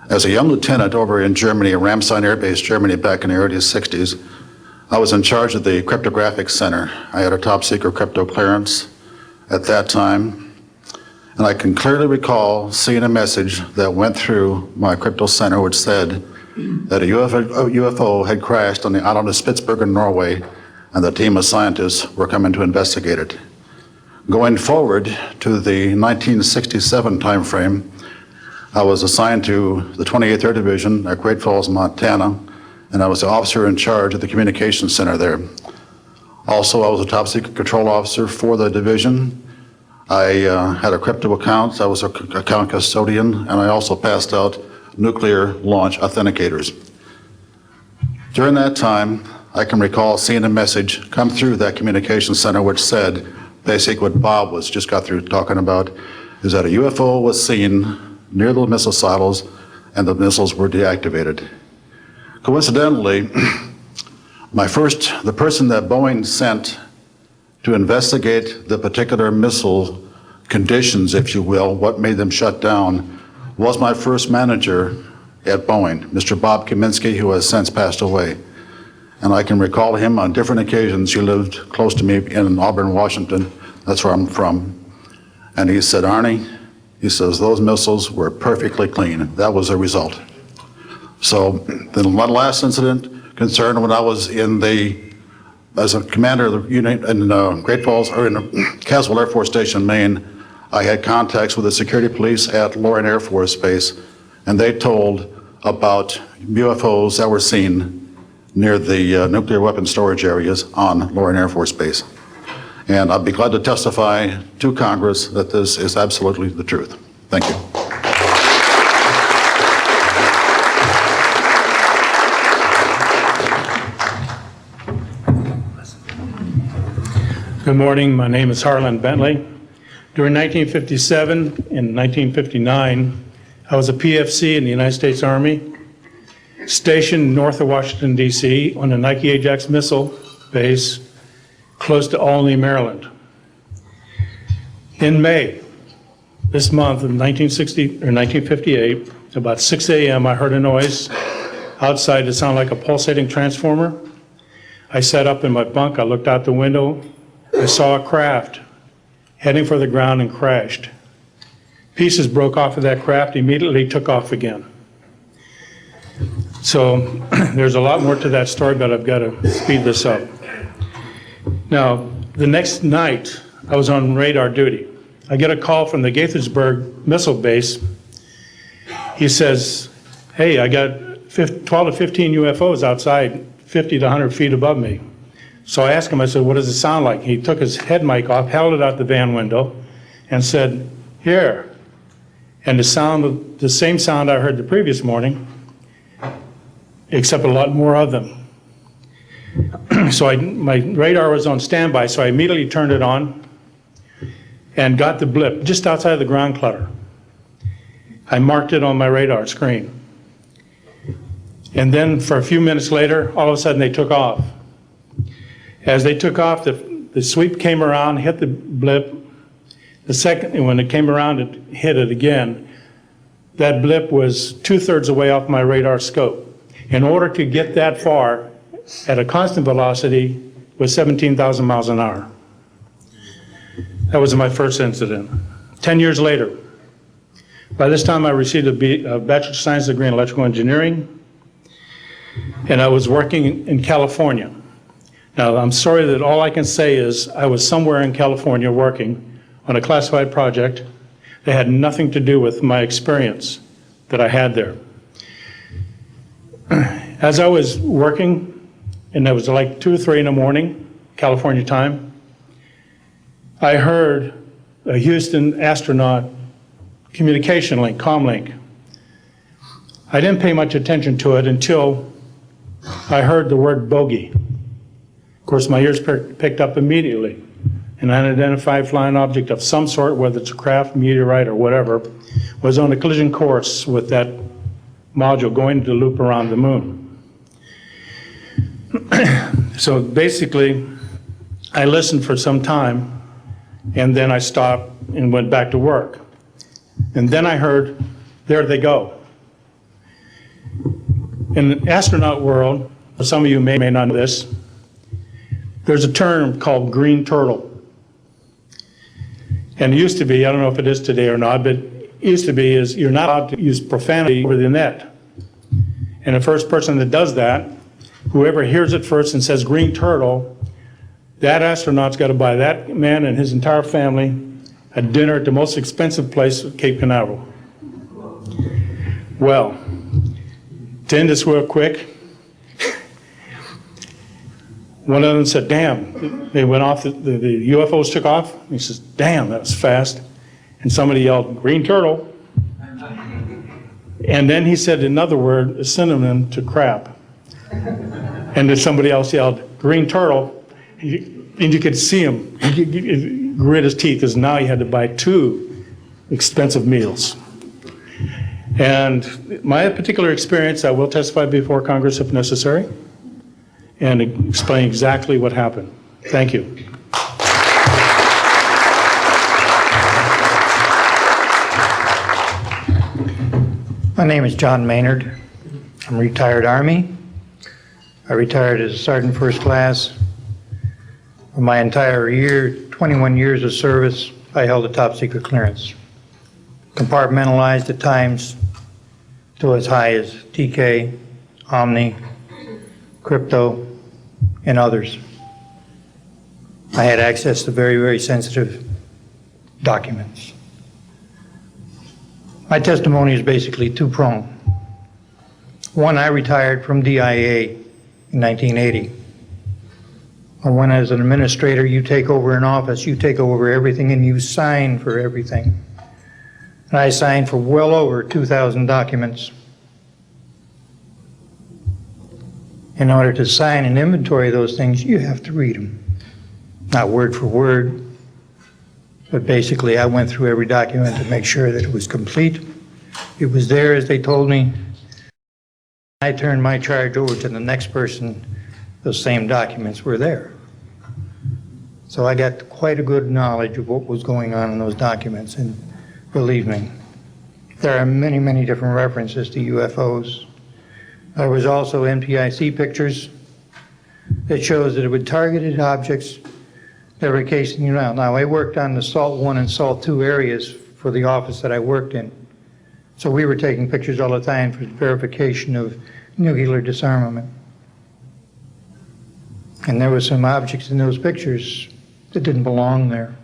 As a young lieutenant over in Germany, Ramstein Air Base, Germany, back in the early 60s, I was in charge of the cryptographic center. I had a top secret crypto clearance at that time, and I can clearly recall seeing a message that went through my crypto center which said that a UFO had crashed on the island of Spitsbergen, Norway, and the team of scientists were coming to investigate it. Going forward to the 1967 timeframe, I was assigned to the 28th Air Division at Great Falls, Montana, and I was the officer in charge of the communications center there. Also, I was a top secret control officer for the division. I had a crypto account. I was an account custodian, and I also passed out nuclear launch authenticators. During that time, I can recall seeing a message come through that communications center which said, basically what Bob was just got through talking about, is that a UFO was seen near the missile silos and the missiles were deactivated. Coincidentally, the person that Boeing sent to investigate the particular missile conditions, if you will, what made them shut down, was my first manager at Boeing, Mr. Bob Kaminsky, who has since passed away. And I can recall him on different occasions. He lived close to me in Auburn, Washington. That's where I'm from. And he said, Arnie, he says, those missiles were perfectly clean. That was the result. So then one last incident concerned when I was as a commander of the unit in Great Falls, or in Caswell Air Force Station, Maine. I had contacts with the security police at Loring Air Force Base, and they told about UFOs that were seen near the nuclear weapon storage areas on Loring Air Force Base. And I'd be glad to testify to Congress that this is absolutely the truth. Thank you. Good morning. My name is Harlan Bentley. During 1957 and 1959, I was a PFC in the United States Army, stationed north of Washington, D.C. on the Nike Ajax missile base close to Olney, Maryland. In May, this month of 1958, about 6 a.m., I heard a noise outside that sounded like a pulsating transformer. I sat up in my bunk, I looked out the window, I saw a craft heading for the ground and crashed. Pieces broke off of that craft, immediately took off again. So there's a lot more to that story, but I've got to speed this up. Now, the next night, I was on radar duty. I get a call from the Gaithersburg missile base. He says, hey, I got 12 to 15 UFOs outside, 50 to 100 feet above me. So I asked him, I said, what does it sound like? He took his head mic off, held it out the van window, and said, here. And the same sound I heard the previous morning, except a lot more of them. So my radar was on standby, so I immediately turned it on and got the blip just outside the ground clutter. I marked it on my radar screen. And then for a few minutes later, all of a sudden they took off. As they took off, the sweep came around, hit the blip. The second, when it came around, it hit it again. That blip was 2/3 away off my radar scope. In order to get that far at a constant velocity was 17,000 miles an hour. That was my first incident. 10 years later, by this time I received a Bachelor of Science degree in electrical engineering, and I was working in California. Now, I'm sorry that all I can say is I was somewhere in California working on a classified project that had nothing to do with my experience that I had there. As I was working, and it was like 2 or 3 in the morning, California time, I heard a Houston astronaut communication link, comlink. I didn't pay much attention to it until I heard the word bogey. Of course, my ears picked up immediately. An unidentified flying object of some sort, whether it's a craft, meteorite, or whatever, was on a collision course with that module going to loop around the moon. So basically, I listened for some time, and then I stopped and went back to work. And then I heard, there they go. In the astronaut world, some of you may not know this, there's a term called green turtle. And it used to be, I don't know if it is today or not, but it used to be is you're not allowed to use profanity over the net. And the first person that does that, whoever hears it first and says green turtle, that astronaut's got to buy that man and his entire family a dinner at the most expensive place at Cape Canaveral. Well, to end this real quick, one of them said, damn, they went off, the UFOs took off. He says, damn, that was fast. And somebody yelled, green turtle. And then he said another word, a synonym to crap. And then somebody else yelled, green turtle. And you could see him grit his teeth, because now he had to buy 2 expensive meals. And my particular experience, I will testify before Congress if necessary, and explain exactly what happened. Thank you. My name is John Maynard. I'm a retired Army. I retired as a Sergeant First Class. For my entire 21 years of service, I held a top secret clearance. Compartmentalized at times to as high as TK, Omni, Crypto, and others. I had access to very, very sensitive documents. My testimony is basically two-pronged. One, I retired from DIA in 1980. And when as an administrator, you take over an office, you take over everything and you sign for everything. And I signed for well over 2,000 documents. In order to sign and inventory those things, you have to read them. Not word for word, but basically I went through every document to make sure that it was complete. It was there as they told me. I turned my charge over to the next person, those same documents were there. So I got quite a good knowledge of what was going on in those documents, and believe me, there are many, many different references to UFOs. There was also NPIC pictures that shows that it would targeted objects that were casing you out. Now, I worked on the SALT 1 and SALT 2 areas for the office that I worked in. So we were taking pictures all the time for verification of nuclear disarmament. And there were some objects in those pictures that didn't belong there.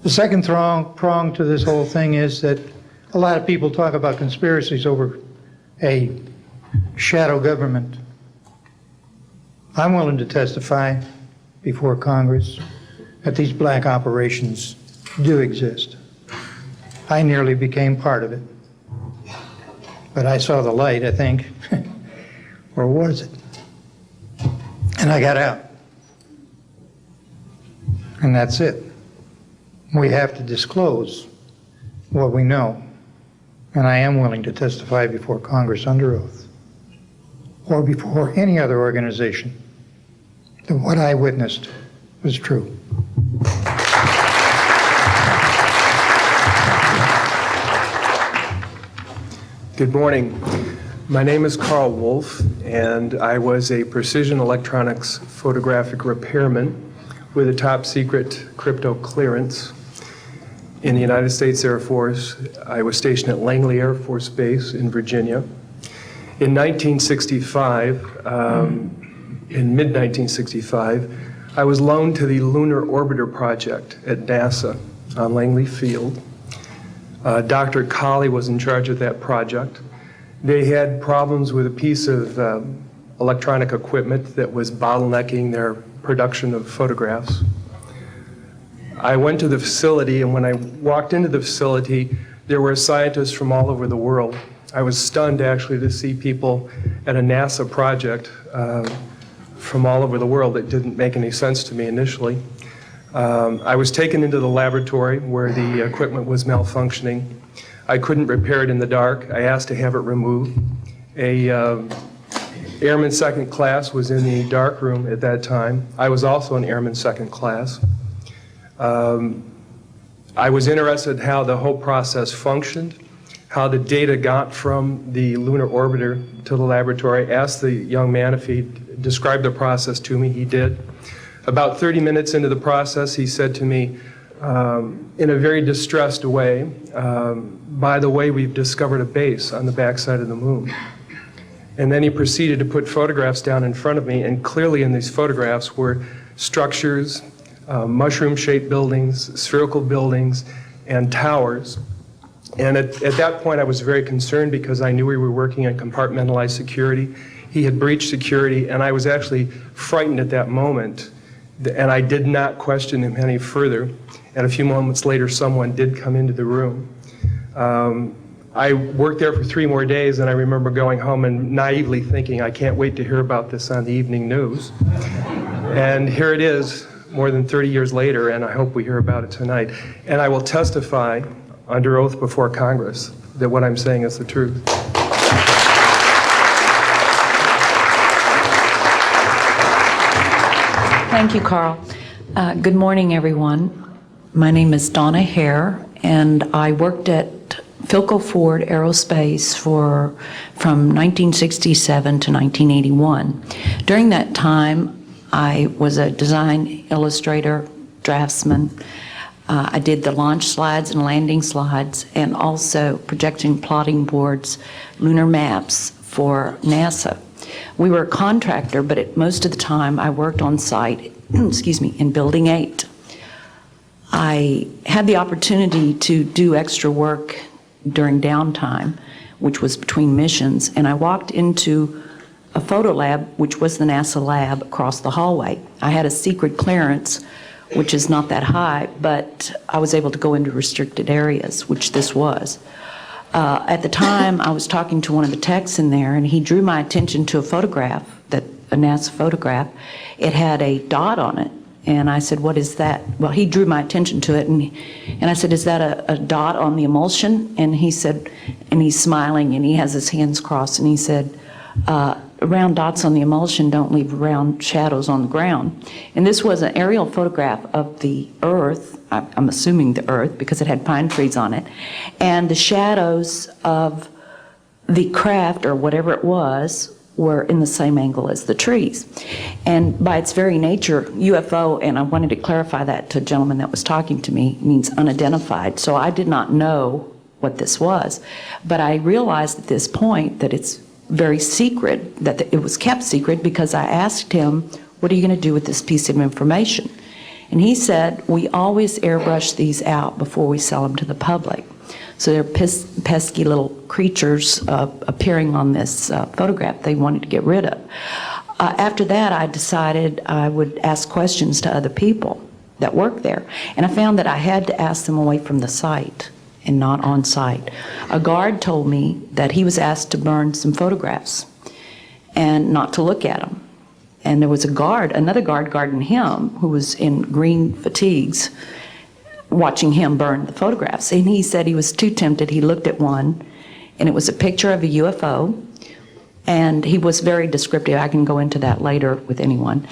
The second prong to this whole thing is that a lot of people talk about conspiracies over a shadow government. I'm willing to testify before Congress that these black operations do exist. I nearly became part of it. But I saw the light, I think. Or was it? And I got out. And that's it. We have to disclose what we know. And I am willing to testify before Congress under oath, or before any other organization, that what I witnessed was true. Good morning. My name is Carl Wolf, and I was a precision electronics photographic repairman with a top secret crypto clearance in the United States Air Force. I was stationed at Langley Air Force Base in Virginia. In 1965, in mid-1965, I was loaned to the Lunar Orbiter Project at NASA on Langley Field. Dr. Colley was in charge of that project. They had problems with a piece of electronic equipment that was bottlenecking their production of photographs. I went to the facility, and when I walked into the facility, there were scientists from all over the world. I was stunned, actually, to see people at a NASA project from all over the world. It didn't make any sense to me initially. I was taken into the laboratory where the equipment was malfunctioning. I couldn't repair it in the dark. I asked to have it removed. A Airman Second Class was in the dark room at that time. I was also an Airman Second Class. I was interested in how the whole process functioned, how the data got from the lunar orbiter to the laboratory. I asked the young man if he'd describe the process to me. He did. About 30 minutes into the process, he said to me, in a very distressed way, by the way, we've discovered a base on the backside of the moon. And then he proceeded to put photographs down in front of me, and clearly in these photographs were structures, mushroom-shaped buildings, spherical buildings, and towers And at that point, I was very concerned because I knew we were working on compartmentalized security. He had breached security, and I was actually frightened at that moment. And I did not question him any further. And a few moments later, someone did come into the room. I worked there for 3 more days, and I remember going home and naively thinking, I can't wait to hear about this on the evening news. And here it is, more than 30 years later, and I hope we hear about it tonight. And I will testify under oath before Congress that what I'm saying is the truth. Thank you, Carl. Good morning, everyone. My name is Donna Hare, and I worked at Philco Ford Aerospace from 1967 to 1981. During that time, I was a design illustrator, draftsman. I did the launch slides and landing slides, and also projection plotting boards, lunar maps for NASA. We were a contractor, but most of the time I worked on site, excuse me, in Building 8. I had the opportunity to do extra work during downtime, which was between missions, and I walked into a photo lab, which was the NASA lab across the hallway. I had a secret clearance, which is not that high, but I was able to go into restricted areas, which this was. At the time, I was talking to one of the techs in there, and he drew my attention to a photograph, a NASA photograph. It had a dot on it, and I said, what is that? Well, he drew my attention to it, and I said, is that a dot on the emulsion? And he said, and he's smiling, and he has his hands crossed, and he said, round dots on the emulsion don't leave round shadows on the ground. And this was an aerial photograph of the Earth, I'm assuming the Earth, because it had pine trees on it, and the shadows of the craft, or whatever it was, were in the same angle as the trees. And by its very nature, UFO, and I wanted to clarify that to a gentleman that was talking to me, means unidentified. So I did not know what this was. But I realized at this point that it's very secret, that it was kept secret, because I asked him, what are you going to do with this piece of information? And he said, we always airbrush these out before we sell them to the public. So they're pesky little creatures appearing on this photograph they wanted to get rid of. After that, I decided I would ask questions to other people that worked there. And I found that I had to ask them away from the site and not on site. A guard told me that he was asked to burn some photographs and not to look at them. And there was another guard guarding him, who was in green fatigues, watching him burn the photographs. And he said he was too tempted. He looked at one, and it was a picture of a UFO, and he was very descriptive. I can go into that later with anyone.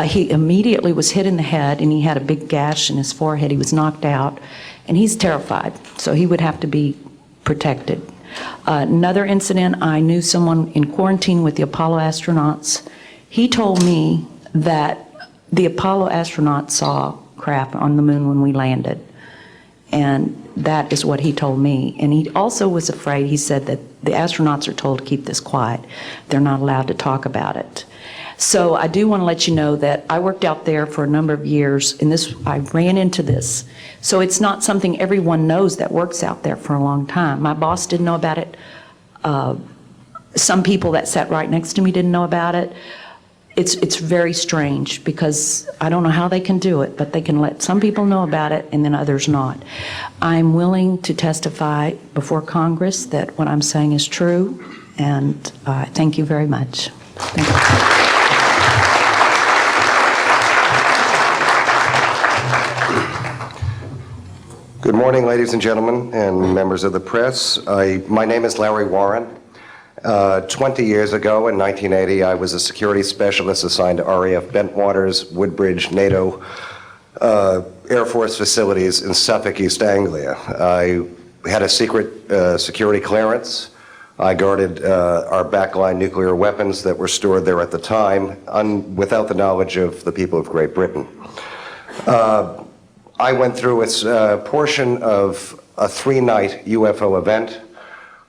He immediately was hit in the head, and he had a big gash in his forehead. He was knocked out, and he's terrified, so he would have to be protected. Another incident, I knew someone in quarantine with the Apollo astronauts. He told me that the Apollo astronauts saw craft on the moon when we landed, and that is what he told me. And he also was afraid. He said that the astronauts are told to keep this quiet. They're not allowed to talk about it. So I do want to let you know that I worked out there for a number of years, and I ran into this. So it's not something everyone knows that works out there for a long time. My boss didn't know about it. Some people that sat right next to me didn't know about it. It's very strange, because I don't know how they can do it, but they can let some people know about it and then others not. I'm willing to testify before Congress that what I'm saying is true, and thank you very much. Thank you. Good morning, ladies and gentlemen, and members of the press. My name is Larry Warren. 20 years ago, in 1980, I was a security specialist assigned to RAF Bentwaters, Woodbridge, NATO Air Force facilities in Suffolk, East Anglia. I had a secret security clearance. I guarded our backline nuclear weapons that were stored there at the time, without the knowledge of the people of Great Britain. I went through a portion of a 3-night UFO event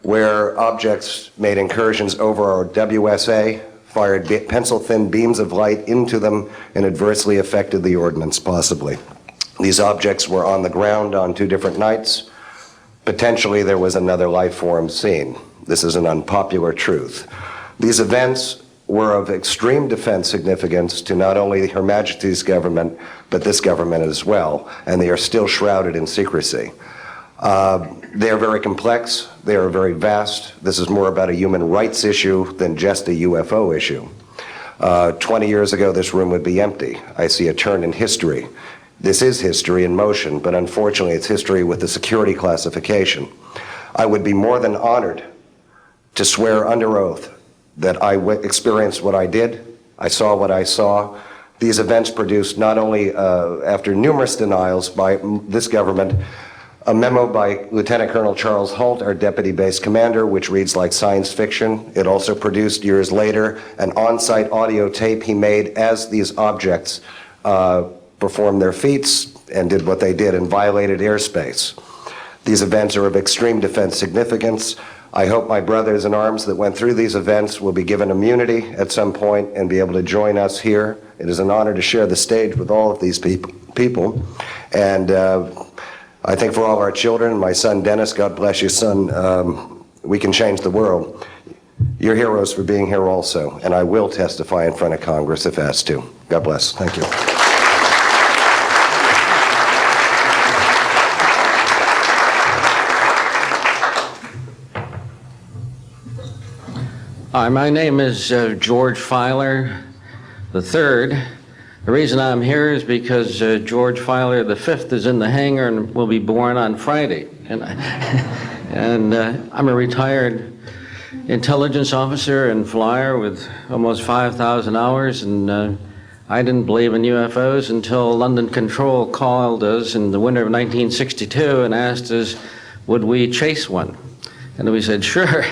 where objects made incursions over our WSA, fired pencil-thin beams of light into them, and adversely affected the ordnance, possibly. These objects were on the ground on 2 different nights. Potentially there was another life form seen. This is an unpopular truth. These events were of extreme defense significance to not only Her Majesty's government, but this government as well, and they are still shrouded in secrecy. They are very complex, they are very vast. This is more about a human rights issue than just a UFO issue. 20 years ago, this room would be empty. I see a turn in history. This is history in motion, but unfortunately it's history with a security classification. I would be more than honored to swear under oath that I experienced what I did, I saw what I saw. These events produced not only, after numerous denials by this government, a memo by Lieutenant Colonel Charles Holt, our deputy base commander, which reads like science fiction. It also produced, years later, an on-site audio tape he made as these objects performed their feats and did what they did and violated airspace. These events are of extreme defense significance. I hope my brothers in arms that went through these events will be given immunity at some point and be able to join us here. It is an honor to share the stage with all of these people. And I think for all our children, my son Dennis, God bless you, son, we can change the world. You're heroes for being here also, and I will testify in front of Congress if asked to. God bless. Thank you. Hi, my name is George Filer III. The reason I'm here is because George Filer V is in the hangar and will be born on Friday. And I'm a retired intelligence officer and flyer with almost 5,000 hours, and I didn't believe in UFOs until London Control called us in the winter of 1962 and asked us, would we chase one? And we said, sure.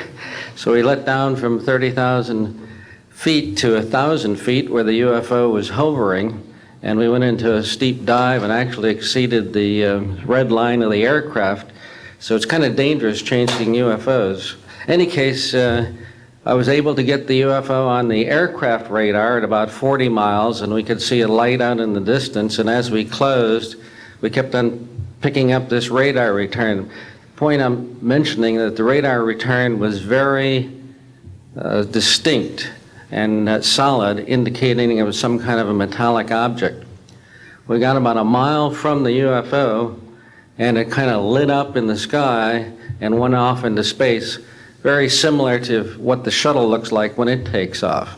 So we let down from 30,000 feet to 1,000 feet where the UFO was hovering, and we went into a steep dive and actually exceeded the red line of the aircraft. So it's kind of dangerous chasing UFOs. In any case, I was able to get the UFO on the aircraft radar at about 40 miles, and we could see a light out in the distance, and as we closed, we kept on picking up this radar return. Point I'm mentioning that the radar return was very distinct and solid, indicating it was some kind of a metallic object. We got about a mile from the UFO, and it kind of lit up in the sky and went off into space, very similar to what the shuttle looks like when it takes off.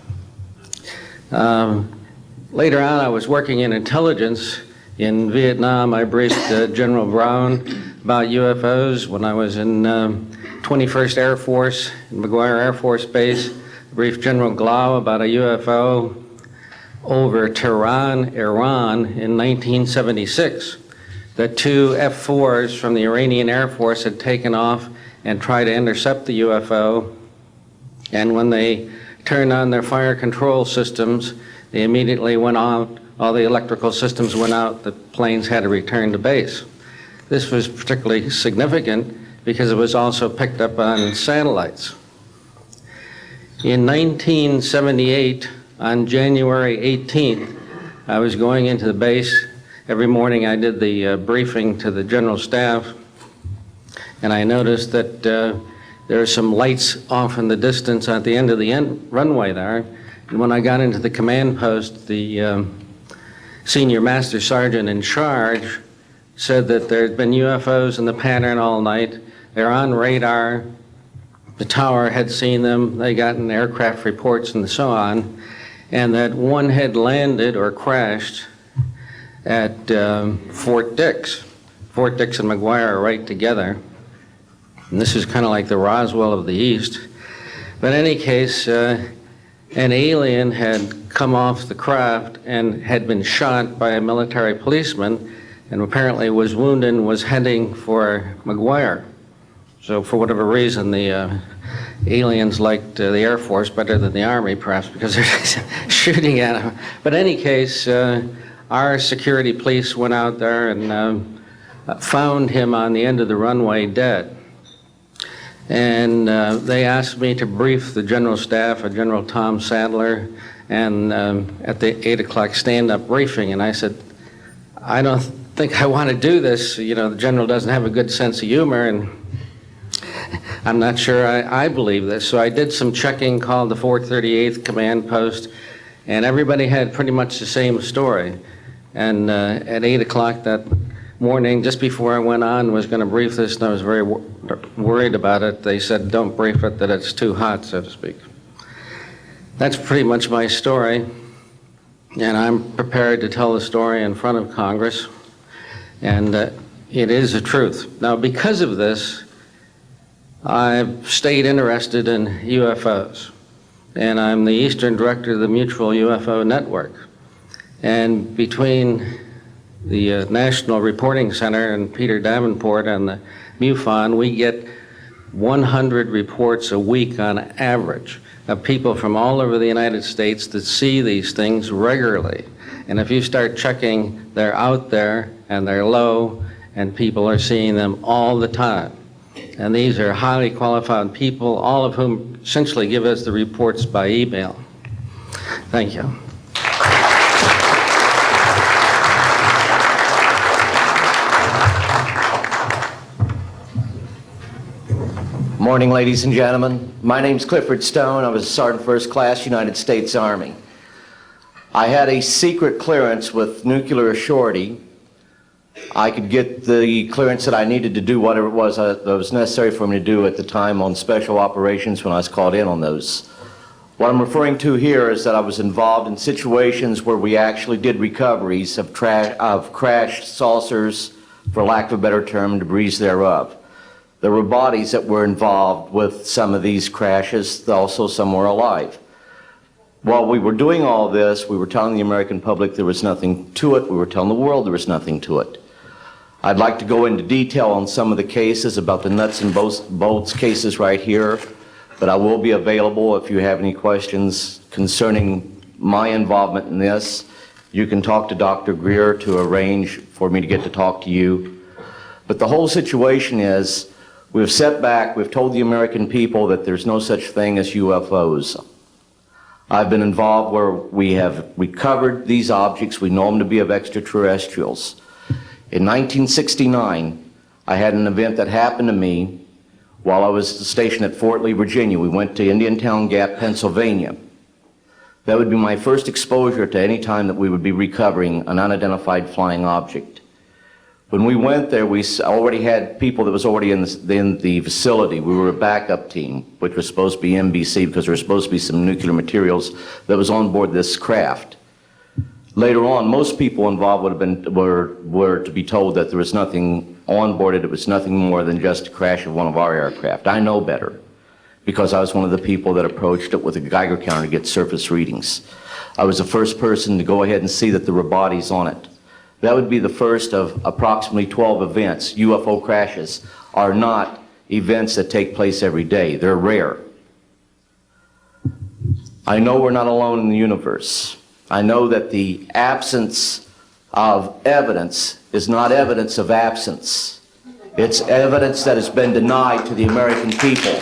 Later on, I was working in intelligence in Vietnam. I briefed General Brown about UFOs when I was in 21st Air Force in McGuire Air Force Base. I briefed General Glau about a UFO over Tehran, Iran in 1976 that two F-4s from the Iranian Air Force had taken off and tried to intercept the UFO, and when they turned on their fire control systems, they immediately went out, all the electrical systems went out, the planes had to return to base. This was particularly significant because it was also picked up on satellites. In 1978, on January 18th, I was going into the base. Every morning I did the briefing to the general staff, and I noticed that there are some lights off in the distance at the end of the runway there. And when I got into the command post, the senior master sergeant in charge said that there had been UFOs in the pattern all night. They're on radar. The tower had seen them. They gotten aircraft reports and so on. And that one had landed or crashed at Fort Dix. Fort Dix and McGuire are right together. And this is kind of like the Roswell of the East. But in any case, an alien had come off the craft and had been shot by a military policeman, and apparently was wounded and was heading for McGuire. So for whatever reason, the aliens liked the Air Force better than the Army, perhaps because they're shooting at them. But in any case, our security police went out there and found him on the end of the runway dead. And they asked me to brief the general staff, General Tom Sadler, and at the 8 o'clock stand-up briefing, and I said, I don't think I want to do this. You know, the general doesn't have a good sense of humor, and I'm not sure I believe this. So I did some checking, called the 438th Command Post, and everybody had pretty much the same story. And at 8 o'clock that morning, just before I went on, was going to brief this, and I was very worried about it. They said, don't brief it, that it's too hot, so to speak. That's pretty much my story, and I'm prepared to tell the story in front of Congress, and it is the truth. Now, because of this, I've stayed interested in UFOs, and I'm the Eastern Director of the Mutual UFO Network. And between the National Reporting Center and Peter Davenport and the MUFON, we get 100 reports a week on average of people from all over the United States that see these things regularly. And if you start checking, they're out there and they're low, and people are seeing them all the time. And these are highly qualified people, all of whom essentially give us the reports by email. Thank you. Morning, ladies and gentlemen. My name's Clifford Stone. I was a Sergeant First Class, United States Army. I had a secret clearance with nuclear surety. I could get the clearance that I needed to do whatever it was that was necessary for me to do at the time on special operations when I was called in on those. What I'm referring to here is that I was involved in situations where we actually did recoveries of crashed saucers, for lack of a better term, debris thereof. There were bodies that were involved with some of these crashes, also some were alive. While we were doing all this, we were telling the American public there was nothing to it. We were telling the world there was nothing to it. I'd like to go into detail on some of the cases about the nuts and bolts cases right here, but I will be available if you have any questions concerning my involvement in this. You can talk to Dr. Greer to arrange for me to get to talk to you. But the whole situation is, we've set back, we've told the American people that there's no such thing as UFOs. I've been involved where we have recovered these objects. We know them to be of extraterrestrials. In 1969, I had an event that happened to me while I was stationed at Fort Lee, Virginia. We went to Indiantown Gap, Pennsylvania. That would be my first exposure to any time that we would be recovering an unidentified flying object. When we went there, we already had people that was already in the facility. We were a backup team, which was supposed to be NBC because there was supposed to be some nuclear materials that was on board this craft. Later on, most people involved would have been were to be told that there was nothing on board it. It was nothing more than just a crash of one of our aircraft. I know better because I was one of the people that approached it with a Geiger counter to get surface readings. I was the first person to go ahead and see that there were bodies on it. That would be the first of approximately 12 events. UFO crashes are not events that take place every day. They're rare. I know we're not alone in the universe. I know that the absence of evidence is not evidence of absence. It's evidence that has been denied to the American people.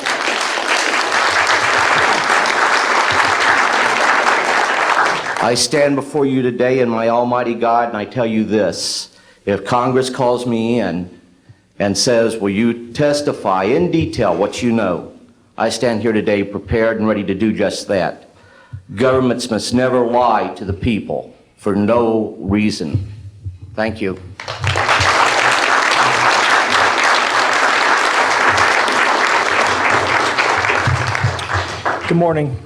I stand before you today in my almighty God, and I tell you this. If Congress calls me in and says, will you testify in detail what you know, I stand here today prepared and ready to do just that. Governments must never lie to the people for no reason. Thank you. Good morning.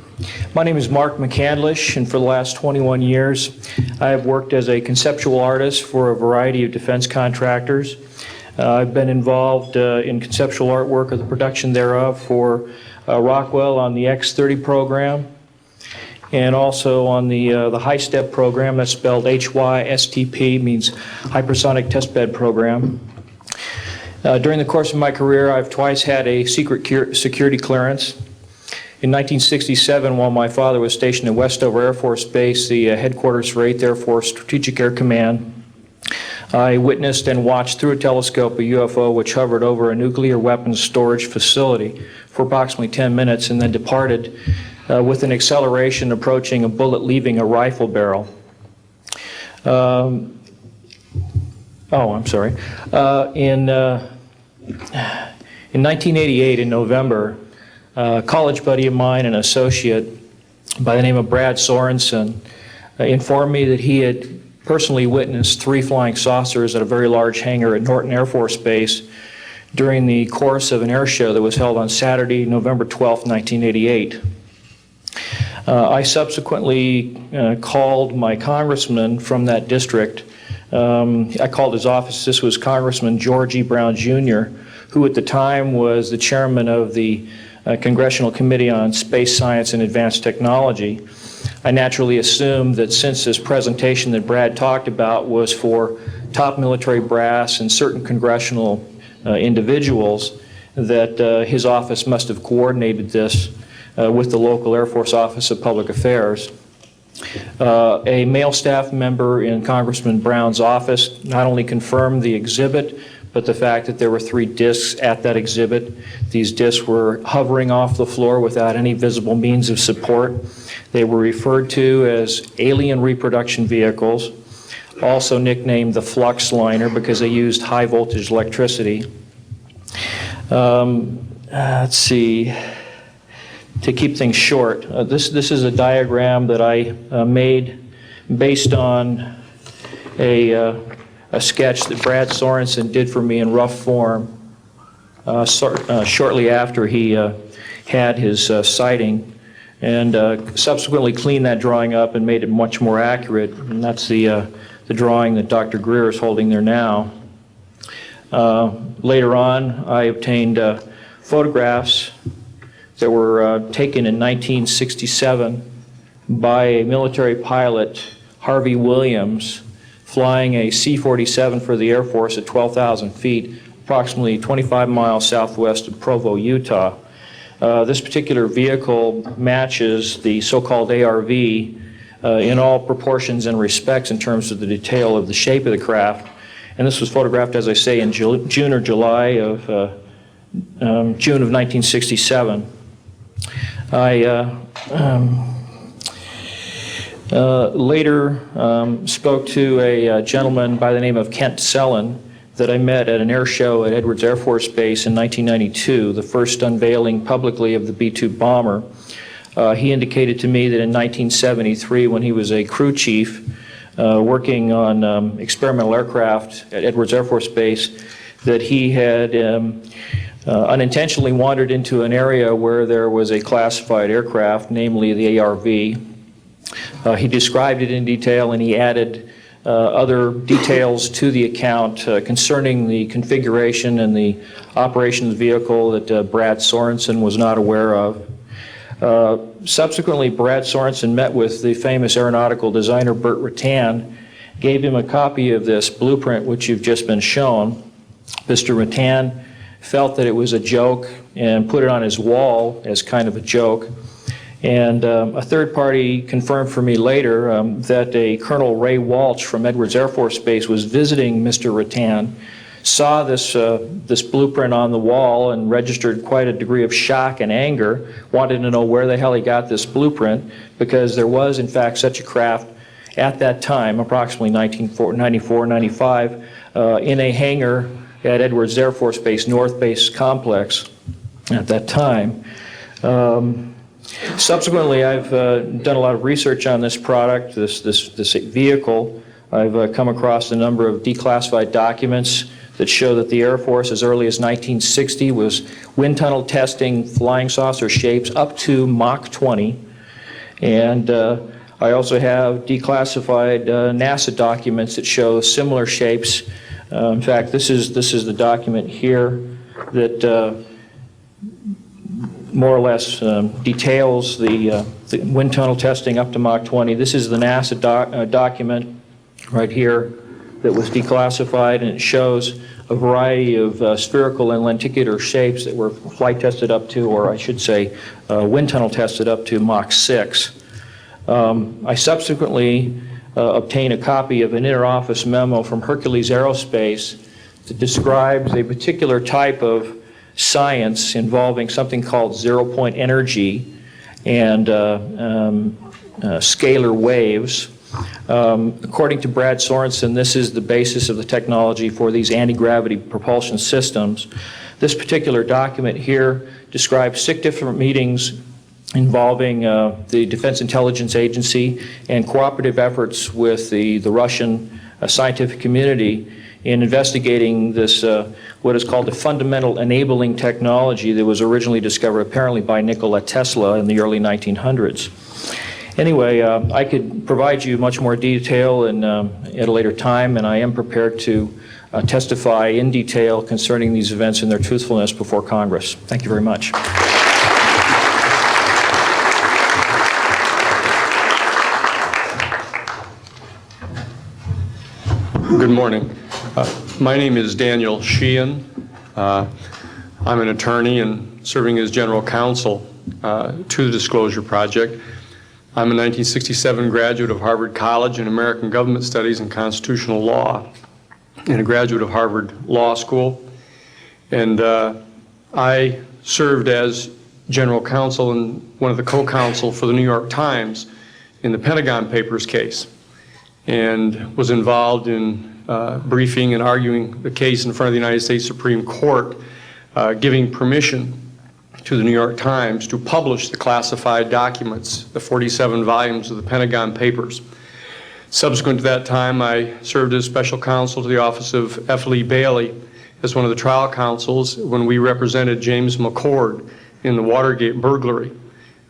My name is Mark McCandlish, and for the last 21 years, I have worked as a conceptual artist for a variety of defense contractors. I've been involved in conceptual artwork of the production thereof for Rockwell on the X-30 program, and also on the high-step program, that's spelled HYSTP, means Hypersonic Testbed Program. During the course of my career, I've twice had a secret security clearance. In 1967, while my father was stationed at Westover Air Force Base, the headquarters for 8th Air Force Strategic Air Command, I witnessed and watched through a telescope a UFO which hovered over a nuclear weapons storage facility for approximately 10 minutes and then departed with an acceleration approaching a bullet leaving a rifle barrel. In 1988, in November, a college buddy of mine, an associate by the name of Brad Sorensen, informed me that he had personally witnessed 3 flying saucers at a very large hangar at Norton Air Force Base during the course of an air show that was held on Saturday, November 12, 1988. I subsequently called my congressman from that district. I called his office. This was Congressman George E. Brown, Jr., who at the time was the chairman of the Congressional Committee on Space Science and Advanced Technology. I naturally assumed that since this presentation that Brad talked about was for top military brass and certain congressional individuals, that his office must have coordinated this with the local Air Force Office of Public Affairs. A male staff member in Congressman Brown's office not only confirmed the exhibit, but the fact that there were 3 discs at that exhibit. These discs were hovering off the floor without any visible means of support. They were referred to as alien reproduction vehicles, also nicknamed the flux liner because they used high voltage electricity. Let's see, to keep things short, this is a diagram that I made based on a sketch that Brad Sorensen did for me in rough form shortly after he had his sighting, and subsequently cleaned that drawing up and made it much more accurate. And that's the drawing that Dr. Greer is holding there now. Later on, I obtained photographs that were taken in 1967 by a military pilot, Harvey Williams, flying a C-47 for the Air Force at 12,000 feet, approximately 25 miles southwest of Provo, Utah. This particular vehicle matches the so-called ARV in all proportions and respects in terms of the detail of the shape of the craft. And this was photographed, as I say, in June or July of June of 1967. I later spoke to a gentleman by the name of Kent Sellen that I met at an air show at Edwards Air Force Base in 1992, the first unveiling publicly of the B-2 bomber. He indicated to me that in 1973, when he was a crew chief working on experimental aircraft at Edwards Air Force Base, that he had unintentionally wandered into an area where there was a classified aircraft, namely the ARV. He described it in detail, and he added other details to the account concerning the configuration and the operation of the vehicle that Brad Sorensen was not aware of. Subsequently, Brad Sorensen met with the famous aeronautical designer Burt Rutan, gave him a copy of this blueprint which you've just been shown. Mr. Rutan felt that it was a joke and put it on his wall as kind of a joke. And a third party confirmed for me later that a Colonel Ray Walsh from Edwards Air Force Base was visiting Mr. Rutan, saw this blueprint on the wall and registered quite a degree of shock and anger, wanted to know where the hell he got this blueprint, because there was in fact such a craft at that time, approximately 1994, 95, in a hangar at Edwards Air Force Base, North Base Complex at that time. Subsequently, I've done a lot of research on this product, this vehicle. I've come across a number of declassified documents that show that the Air Force, as early as 1960, was wind tunnel testing flying saucer shapes up to Mach 20. And I also have declassified NASA documents that show similar shapes. In fact, this is the document here that more or less details the wind tunnel testing up to Mach 20. This is the NASA document right here that was declassified, and it shows a variety of spherical and lenticular shapes that were flight tested up to, or I should say, wind tunnel tested up to Mach 6. I subsequently obtained a copy of an inter-office memo from Hercules Aerospace that describes a particular type of science involving something called zero-point energy and scalar waves. According to Brad Sorensen, this is the basis of the technology for these anti-gravity propulsion systems. This particular document here describes 6 different meetings involving the Defense Intelligence Agency and cooperative efforts with the Russian scientific community in investigating this, what is called the fundamental enabling technology that was originally discovered apparently by Nikola Tesla in the early 1900s. Anyway, I could provide you much more detail at a later time, and I am prepared to testify in detail concerning these events and their truthfulness before Congress. Thank you very much. Good morning. My name is Daniel Sheehan. I'm an attorney and serving as general counsel to the Disclosure Project. I'm a 1967 graduate of Harvard College in American Government Studies and Constitutional Law, and a graduate of Harvard Law School. And I served as general counsel and one of the co-counsel for the New York Times in the Pentagon Papers case, and was involved in briefing and arguing the case in front of the United States Supreme Court, giving permission to the New York Times to publish the classified documents, the 47 volumes of the Pentagon Papers. Subsequent to that time, I served as special counsel to the office of F. Lee Bailey as one of the trial counsels when we represented James McCord in the Watergate burglary,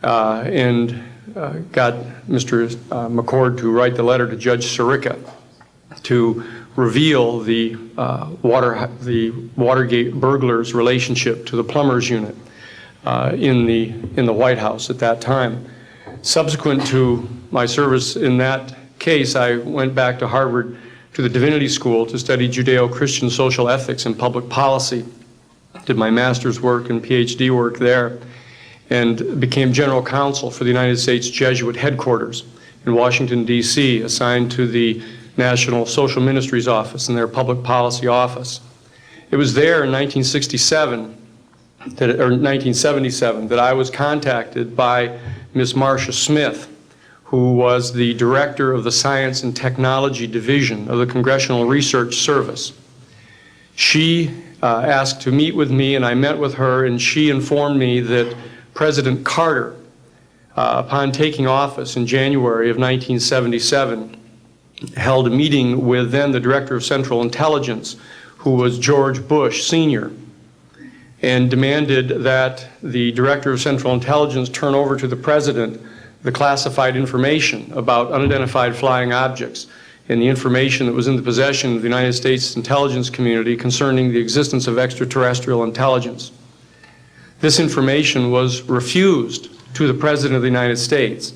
and got Mr. McCord to write the letter to Judge Sirica to reveal the Watergate burglars' relationship to the plumbers unit in the White House at that time. Subsequent to my service in that case, I went back to Harvard to the Divinity School to study Judeo-Christian social ethics and public policy. Did my master's work and PhD work there, and became general counsel for the United States Jesuit headquarters in Washington, D.C., assigned to the National Social Ministries Office and their public policy office. It was there in 1977 that I was contacted by Ms. Marcia Smith, who was the director of the Science and Technology Division of the Congressional Research Service. She asked to meet with me, and I met with her, and she informed me that President Carter, upon taking office in January of 1977, held a meeting with then the Director of Central Intelligence, who was George Bush Sr., and demanded that the Director of Central Intelligence turn over to the President the classified information about unidentified flying objects and the information that was in the possession of the United States intelligence community concerning the existence of extraterrestrial intelligence. This information was refused to the President of the United States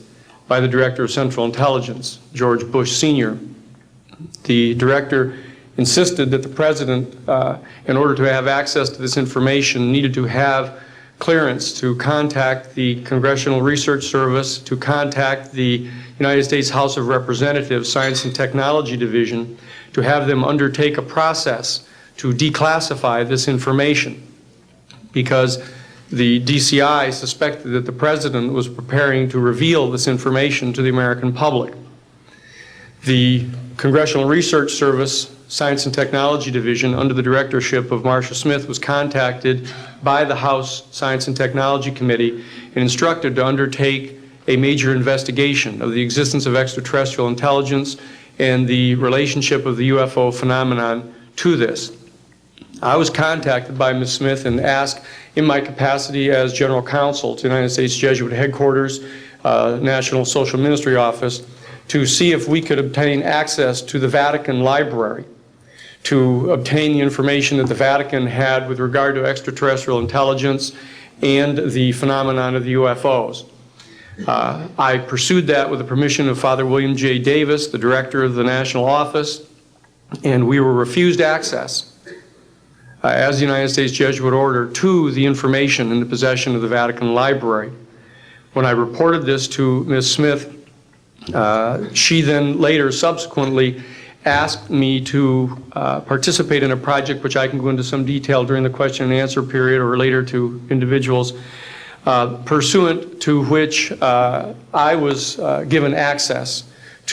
by the Director of Central Intelligence, George Bush Sr. The Director insisted that the President, in order to have access to this information, needed to have clearance to contact the Congressional Research Service, to contact the United States House of Representatives Science and Technology Division, to have them undertake a process to declassify this information, because the DCI suspected that the President was preparing to reveal this information to the American public. The Congressional Research Service Science and Technology Division, under the directorship of Marcia Smith, was contacted by the House Science and Technology Committee and instructed to undertake a major investigation of the existence of extraterrestrial intelligence and the relationship of the UFO phenomenon to this. I was contacted by Ms. Smith and asked, in my capacity as General Counsel to the United States Jesuit Headquarters, National Social Ministry Office, to see if we could obtain access to the Vatican Library, to obtain the information that the Vatican had with regard to extraterrestrial intelligence and the phenomenon of the UFOs. I pursued that with the permission of Father William J. Davis, the director of the National Office, and we were refused access as the United States Jesuit Order to the information in the possession of the Vatican Library. When I reported this to Ms. Smith, she then later subsequently asked me to participate in a project which I can go into some detail during the question and answer period or later to individuals, pursuant to which I was given access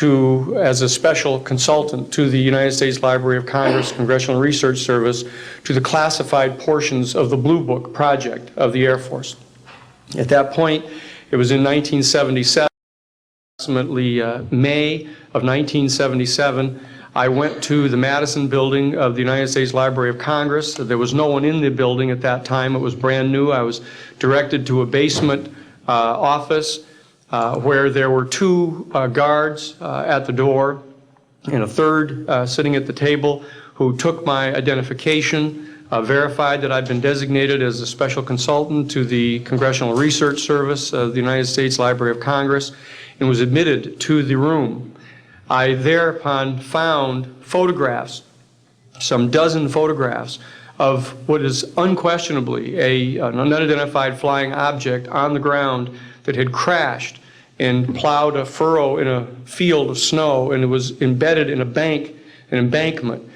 as a special consultant to the United States Library of Congress Congressional Research Service to the classified portions of the Blue Book project of the Air Force. At that point, it was in 1977, approximately May of 1977, I went to the Madison building of the United States Library of Congress. There was no one in the building at that time. It was brand new. I was directed to a basement office where there were two guards at the door and a third sitting at the table who took my identification, verified that I'd been designated as a special consultant to the Congressional Research Service of the United States Library of Congress, and was admitted to the room. I thereupon found photographs, some dozen photographs, of what is unquestionably an unidentified flying object on the ground that had crashed and plowed a furrow in a field of snow, and it was embedded in an embankment.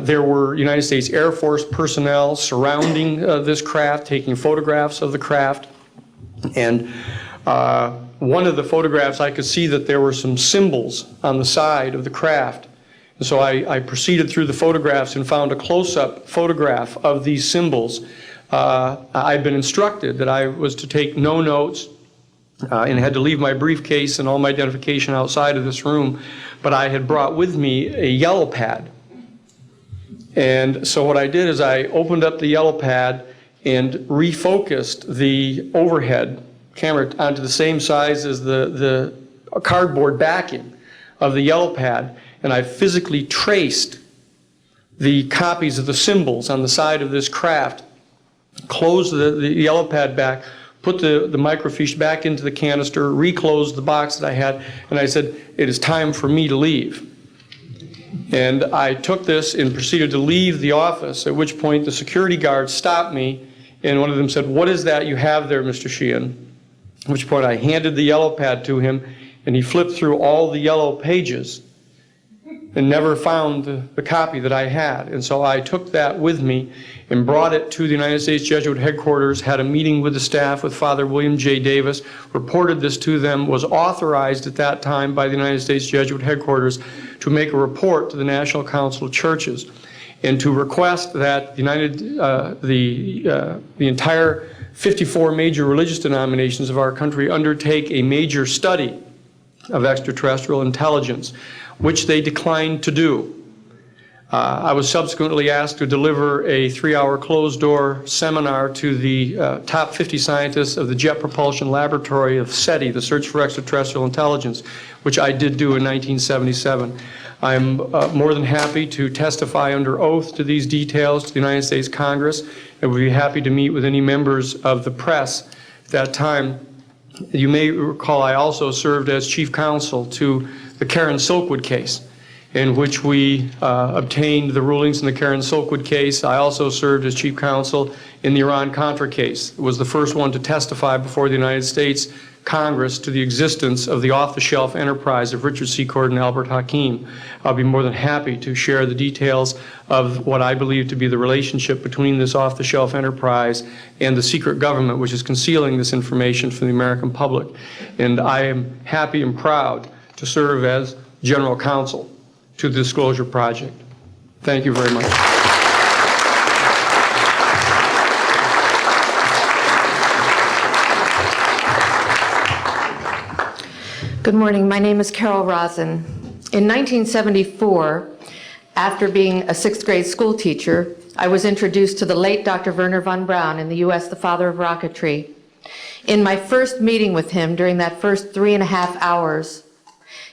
There were United States Air Force personnel surrounding this craft, taking photographs of the craft, and one of the photographs, I could see that there were some symbols on the side of the craft. And so I proceeded through the photographs and found a close-up photograph of these symbols. I'd been instructed that I was to take no notes and had to leave my briefcase and all my identification outside of this room, but I had brought with me a yellow pad. And so what I did is I opened up the yellow pad and refocused the overhead camera onto the same size as the cardboard backing of the yellow pad, and I physically traced the copies of the symbols on the side of this craft, closed the yellow pad back, put the microfiche back into the canister, reclosed the box that I had, and I said, it is time for me to leave. And I took this and proceeded to leave the office, at which point the security guards stopped me, and one of them said, "What is that you have there, Mr. Sheehan?" At which point I handed the yellow pad to him, and he flipped through all the yellow pages and never found the copy that I had. And so I took that with me and brought it to the United States Jesuit headquarters, had a meeting with the staff, with Father William J. Davis, reported this to them, was authorized at that time by the United States Jesuit headquarters to make a report to the National Council of Churches and to request that the entire 54 major religious denominations of our country undertake a major study of extraterrestrial intelligence, which they declined to do. I was subsequently asked to deliver a 3-hour closed-door seminar to the top 50 scientists of the Jet Propulsion Laboratory of SETI, the Search for Extraterrestrial Intelligence, which I did do in 1977. I'm more than happy to testify under oath to these details to the United States Congress, and would be happy to meet with any members of the press at that time. You may recall I also served as chief counsel to the Karen Silkwood case, in which we obtained the rulings in the Karen Silkwood case. I also served as chief counsel in the Iran-Contra case. It was the first one to testify before the United States Congress to the existence of the off-the-shelf enterprise of Richard C. Cord and Albert Hakim. I'll be more than happy to share the details of what I believe to be the relationship between this off-the-shelf enterprise and the secret government which is concealing this information from the American public. And I am happy and proud to serve as general counsel to the Disclosure Project. Thank you very much. Good morning. My name is Carol Rosen. In 1974, after being a 6th grade school teacher, I was introduced to the late Dr. Wernher von Braun, in the U.S. the father of rocketry. In my first meeting with him, during that first 3.5 hours,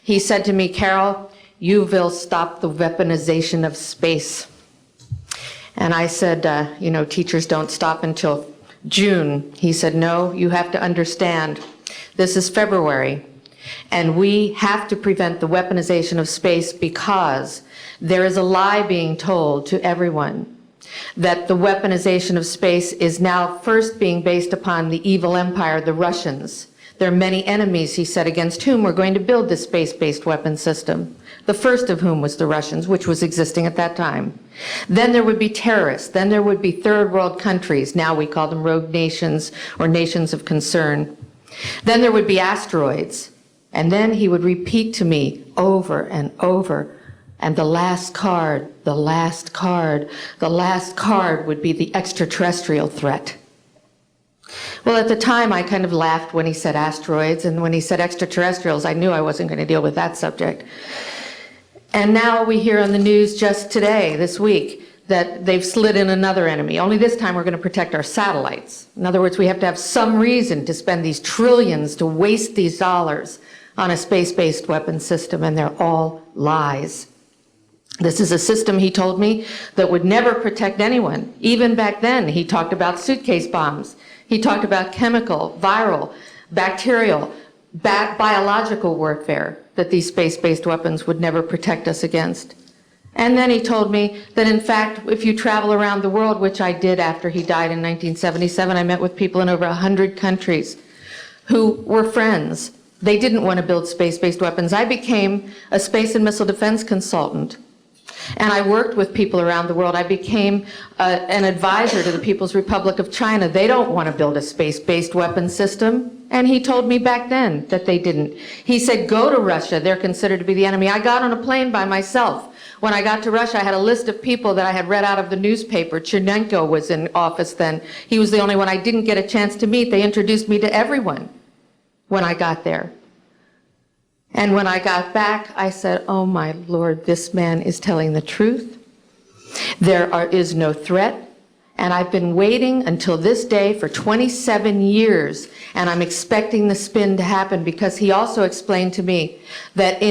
he said to me, "Carol, you will stop the weaponization of space." And I said, teachers don't stop until June. He said, "No, you have to understand. This is February. And we have to prevent the weaponization of space because there is a lie being told to everyone that the weaponization of space is now first being based upon the evil empire, the Russians. There are many enemies," he said, "against whom we're going to build this space-based weapon system. The first of whom was the Russians, which was existing at that time. Then there would be terrorists. Then there would be third world countries. Now we call them rogue nations or nations of concern. Then there would be asteroids. And then he would repeat to me over and over, and the last card, the last card, the last card would be the extraterrestrial threat. Well, at the time, I kind of laughed when he said asteroids, and when he said extraterrestrials, I knew I wasn't going to deal with that subject. And now we hear on the news just today, this week, that they've slid in another enemy. Only this time we're going to protect our satellites. In other words, we have to have some reason to spend these trillions, to waste these dollars on a space-based weapons system, and they're all lies. This is a system, he told me, that would never protect anyone. Even back then, he talked about suitcase bombs. He talked about chemical, viral, bacterial, biological warfare, that these space-based weapons would never protect us against. And then he told me that, in fact, if you travel around the world, which I did after he died in 1977, I met with people in over 100 countries who were friends. They didn't want to build space-based weapons. I became a space and missile defense consultant. And I worked with people around the world. I became an advisor to the People's Republic of China. They don't want to build a space-based weapons system. And he told me back then that they didn't. He said, go to Russia. They're considered to be the enemy. I got on a plane by myself. When I got to Russia, I had a list of people that I had read out of the newspaper. Chernenko was in office then. He was the only one I didn't get a chance to meet. They introduced me to everyone when I got there. And when I got back, I said, oh my Lord, this man is telling the truth. There is no threat. And I've been waiting until this day for 27 years, and I'm expecting the spin to happen, because he also explained to me that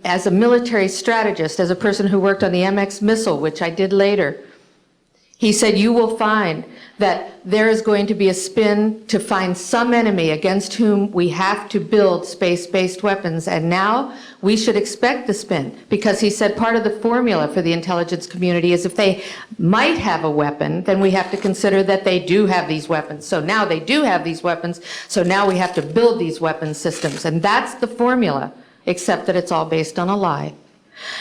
as a military strategist, as a person who worked on the MX missile, which I did later, he said, you will find that there is going to be a spin to find some enemy against whom we have to build space-based weapons. And now we should expect the spin, because he said part of the formula for the intelligence community is if they might have a weapon, then we have to consider that they do have these weapons. So now they do have these weapons, so now we have to build these weapons systems. And that's the formula, except that it's all based on a lie.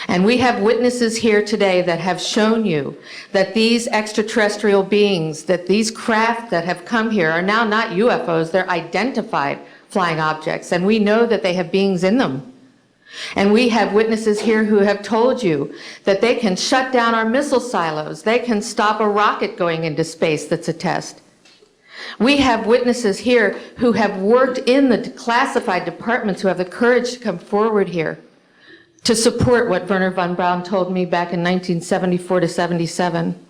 And we have witnesses here today that have shown you that these extraterrestrial beings, that these craft that have come here are now not UFOs, they're identified flying objects, and we know that they have beings in them. And we have witnesses here who have told you that they can shut down our missile silos, they can stop a rocket going into space that's a test. We have witnesses here who have worked in the classified departments, who have the courage to come forward here to support what Wernher von Braun told me back in 1974 to 77.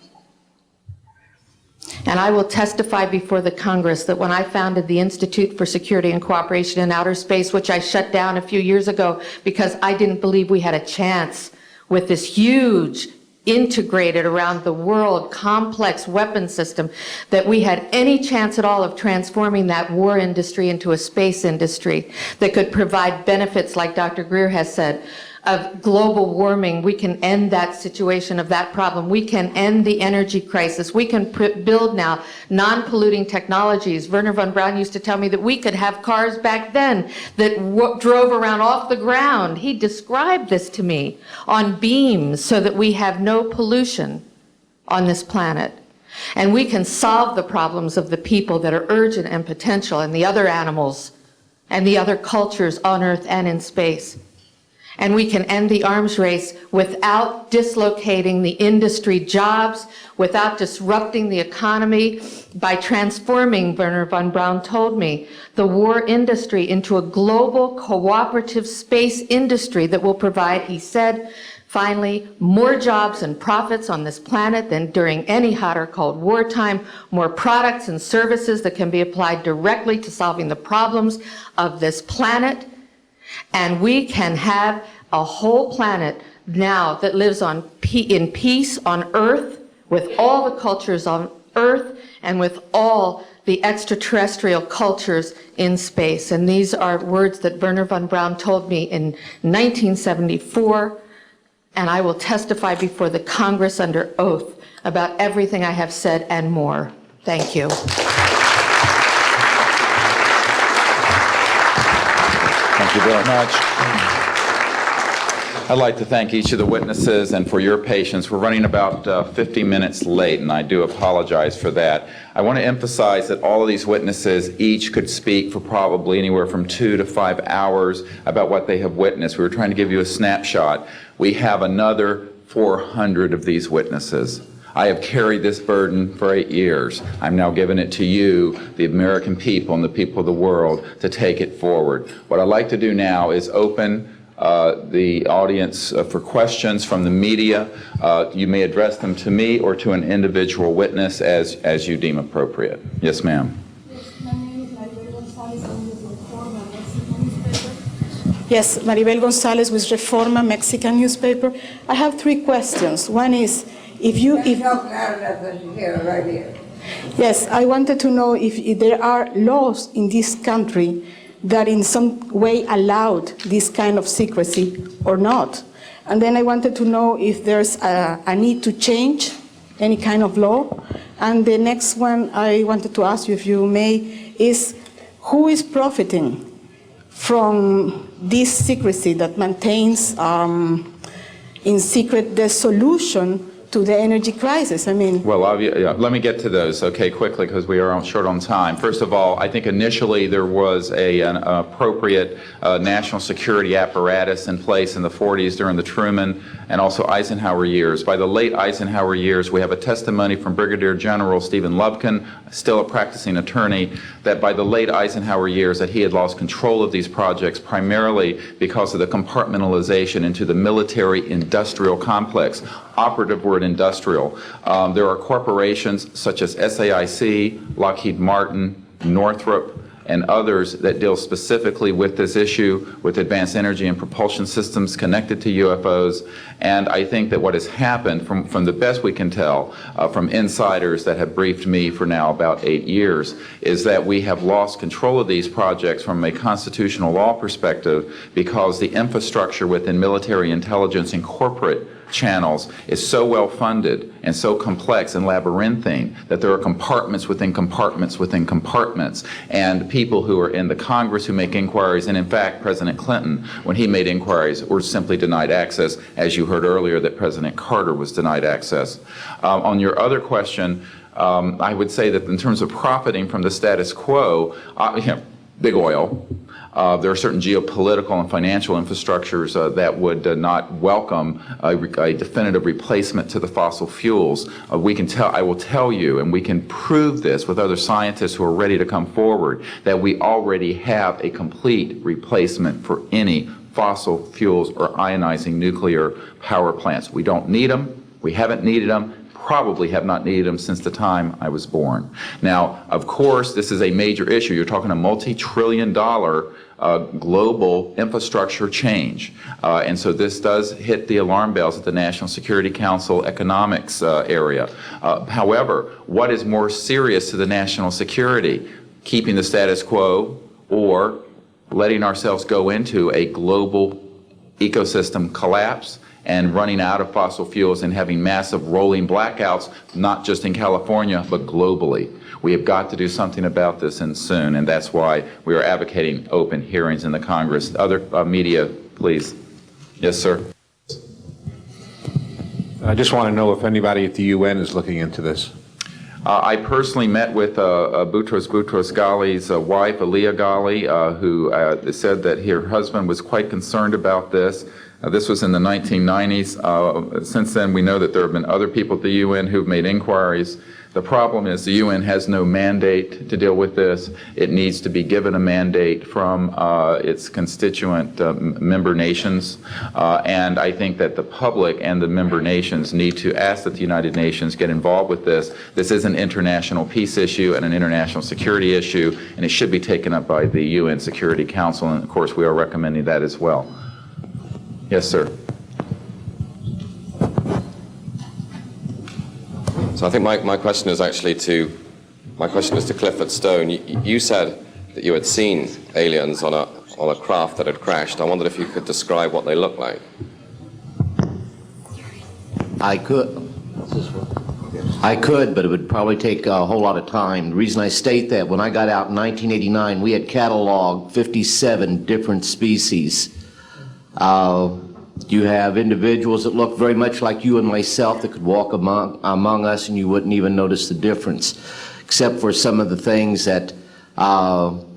And I will testify before the Congress that when I founded the Institute for Security and Cooperation in Outer Space, which I shut down a few years ago because I didn't believe we had a chance with this huge, integrated around the world, complex weapon system, that we had any chance at all of transforming that war industry into a space industry that could provide benefits, like Dr. Greer has said, of global warming. We can end that situation of that problem. We can end the energy crisis. We can build now non-polluting technologies. Wernher von Braun used to tell me that we could have cars back then that drove around off the ground. He described this to me on beams so that we have no pollution on this planet. And we can solve the problems of the people that are urgent and potential, and the other animals and the other cultures on Earth and in space. And we can end the arms race without dislocating the industry jobs, without disrupting the economy, by transforming, Wernher von Braun told me, the war industry into a global cooperative space industry that will provide, he said, finally, more jobs and profits on this planet than during any hot or cold wartime, more products and services that can be applied directly to solving the problems of this planet. And we can have a whole planet now that lives in peace on Earth, with all the cultures on Earth, and with all the extraterrestrial cultures in space. And these are words that Wernher von Braun told me in 1974, and I will testify before the Congress under oath about everything I have said and more. Thank you. Thank you very much. I'd like to thank each of the witnesses and for your patience. We're running about 50 minutes late, and I do apologize for that. I want to emphasize that all of these witnesses each could speak for probably anywhere from 2 to 5 hours about what they have witnessed. We were trying to give you a snapshot. We have another 400 of these witnesses. I have carried this burden for 8 years. I'm now giving it to you, the American people and the people of the world, to take it forward. What I'd like to do now is open the audience for questions from the media. You may address them to me or to an individual witness as you deem appropriate. Yes, ma'am. Yes, Maribel Gonzalez with Reforma Mexican newspaper. I have 3 questions. One is, if you... right here. Yes, I wanted to know if there are laws in this country that in some way allowed this kind of secrecy or not. And then I wanted to know if there's a need to change any kind of law. And the next one I wanted to ask you, if you may, is who is profiting from this secrecy that maintains in secret the solution to the energy crisis? I mean... Well, let me get to those, okay, quickly, because we are short on time. First of all, I think initially there was an appropriate national security apparatus in place in the 40s during the Truman and also Eisenhower years. By the late Eisenhower years, we have a testimony from Brigadier General Stephen Lubkin, still a practicing attorney, that by the late Eisenhower years that he had lost control of these projects primarily because of the compartmentalization into the military-industrial complex. Operative word industrial. There are corporations such as SAIC, Lockheed Martin, Northrop, and others that deal specifically with this issue, with advanced energy and propulsion systems connected to UFOs. And I think that what has happened, from the best we can tell, from insiders that have briefed me for now about 8 years, is that we have lost control of these projects from a constitutional law perspective because the infrastructure within military intelligence and corporate channels is so well funded and so complex and labyrinthine that there are compartments within compartments within compartments, and people who are in the Congress who make inquiries, and in fact President Clinton, when he made inquiries, were simply denied access, as you heard earlier that President Carter was denied access. On your other question, I would say that in terms of profiting from the status quo, big oil. There are certain geopolitical and financial infrastructures that would not welcome a definitive replacement to the fossil fuels. I will tell you, and we can prove this with other scientists who are ready to come forward, that we already have a complete replacement for any fossil fuels or ionizing nuclear power plants. We don't need them. We haven't needed them. Probably have not needed them since the time I was born. Now, of course, this is a major issue. You're talking a multi-trillion-dollar global infrastructure change. And so this does hit the alarm bells at the National Security Council economics area. However, what is more serious to the national security? Keeping the status quo or letting ourselves go into a global ecosystem collapse and running out of fossil fuels and having massive rolling blackouts, not just in California, but globally. We have got to do something about this, and soon, and that's why we are advocating open hearings in the Congress. Other media, please. Yes, sir. I just want to know if anybody at the UN is looking into this. I personally met with Boutros Ghali's wife, Aliyah Ghali, who said that her husband was quite concerned about this. This was in the 1990s. Since then, we know that there have been other people at the UN who've made inquiries. The problem is the UN has no mandate to deal with this. It needs to be given a mandate from its constituent member nations. And I think that the public and the member nations need to ask that the United Nations get involved with this. This is an international peace issue and an international security issue, and it should be taken up by the UN Security Council, and of course we are recommending that as well. Yes, sir. So I think my question is actually to Clifford Stone. You said that you had seen aliens on a craft that had crashed. I wondered if you could describe what they looked like. I could, but it would probably take a whole lot of time. The reason I state that, when I got out in 1989, we had cataloged 57 different species. You have individuals that look very much like you and myself that could walk among us and you wouldn't even notice the difference, except for some of the things that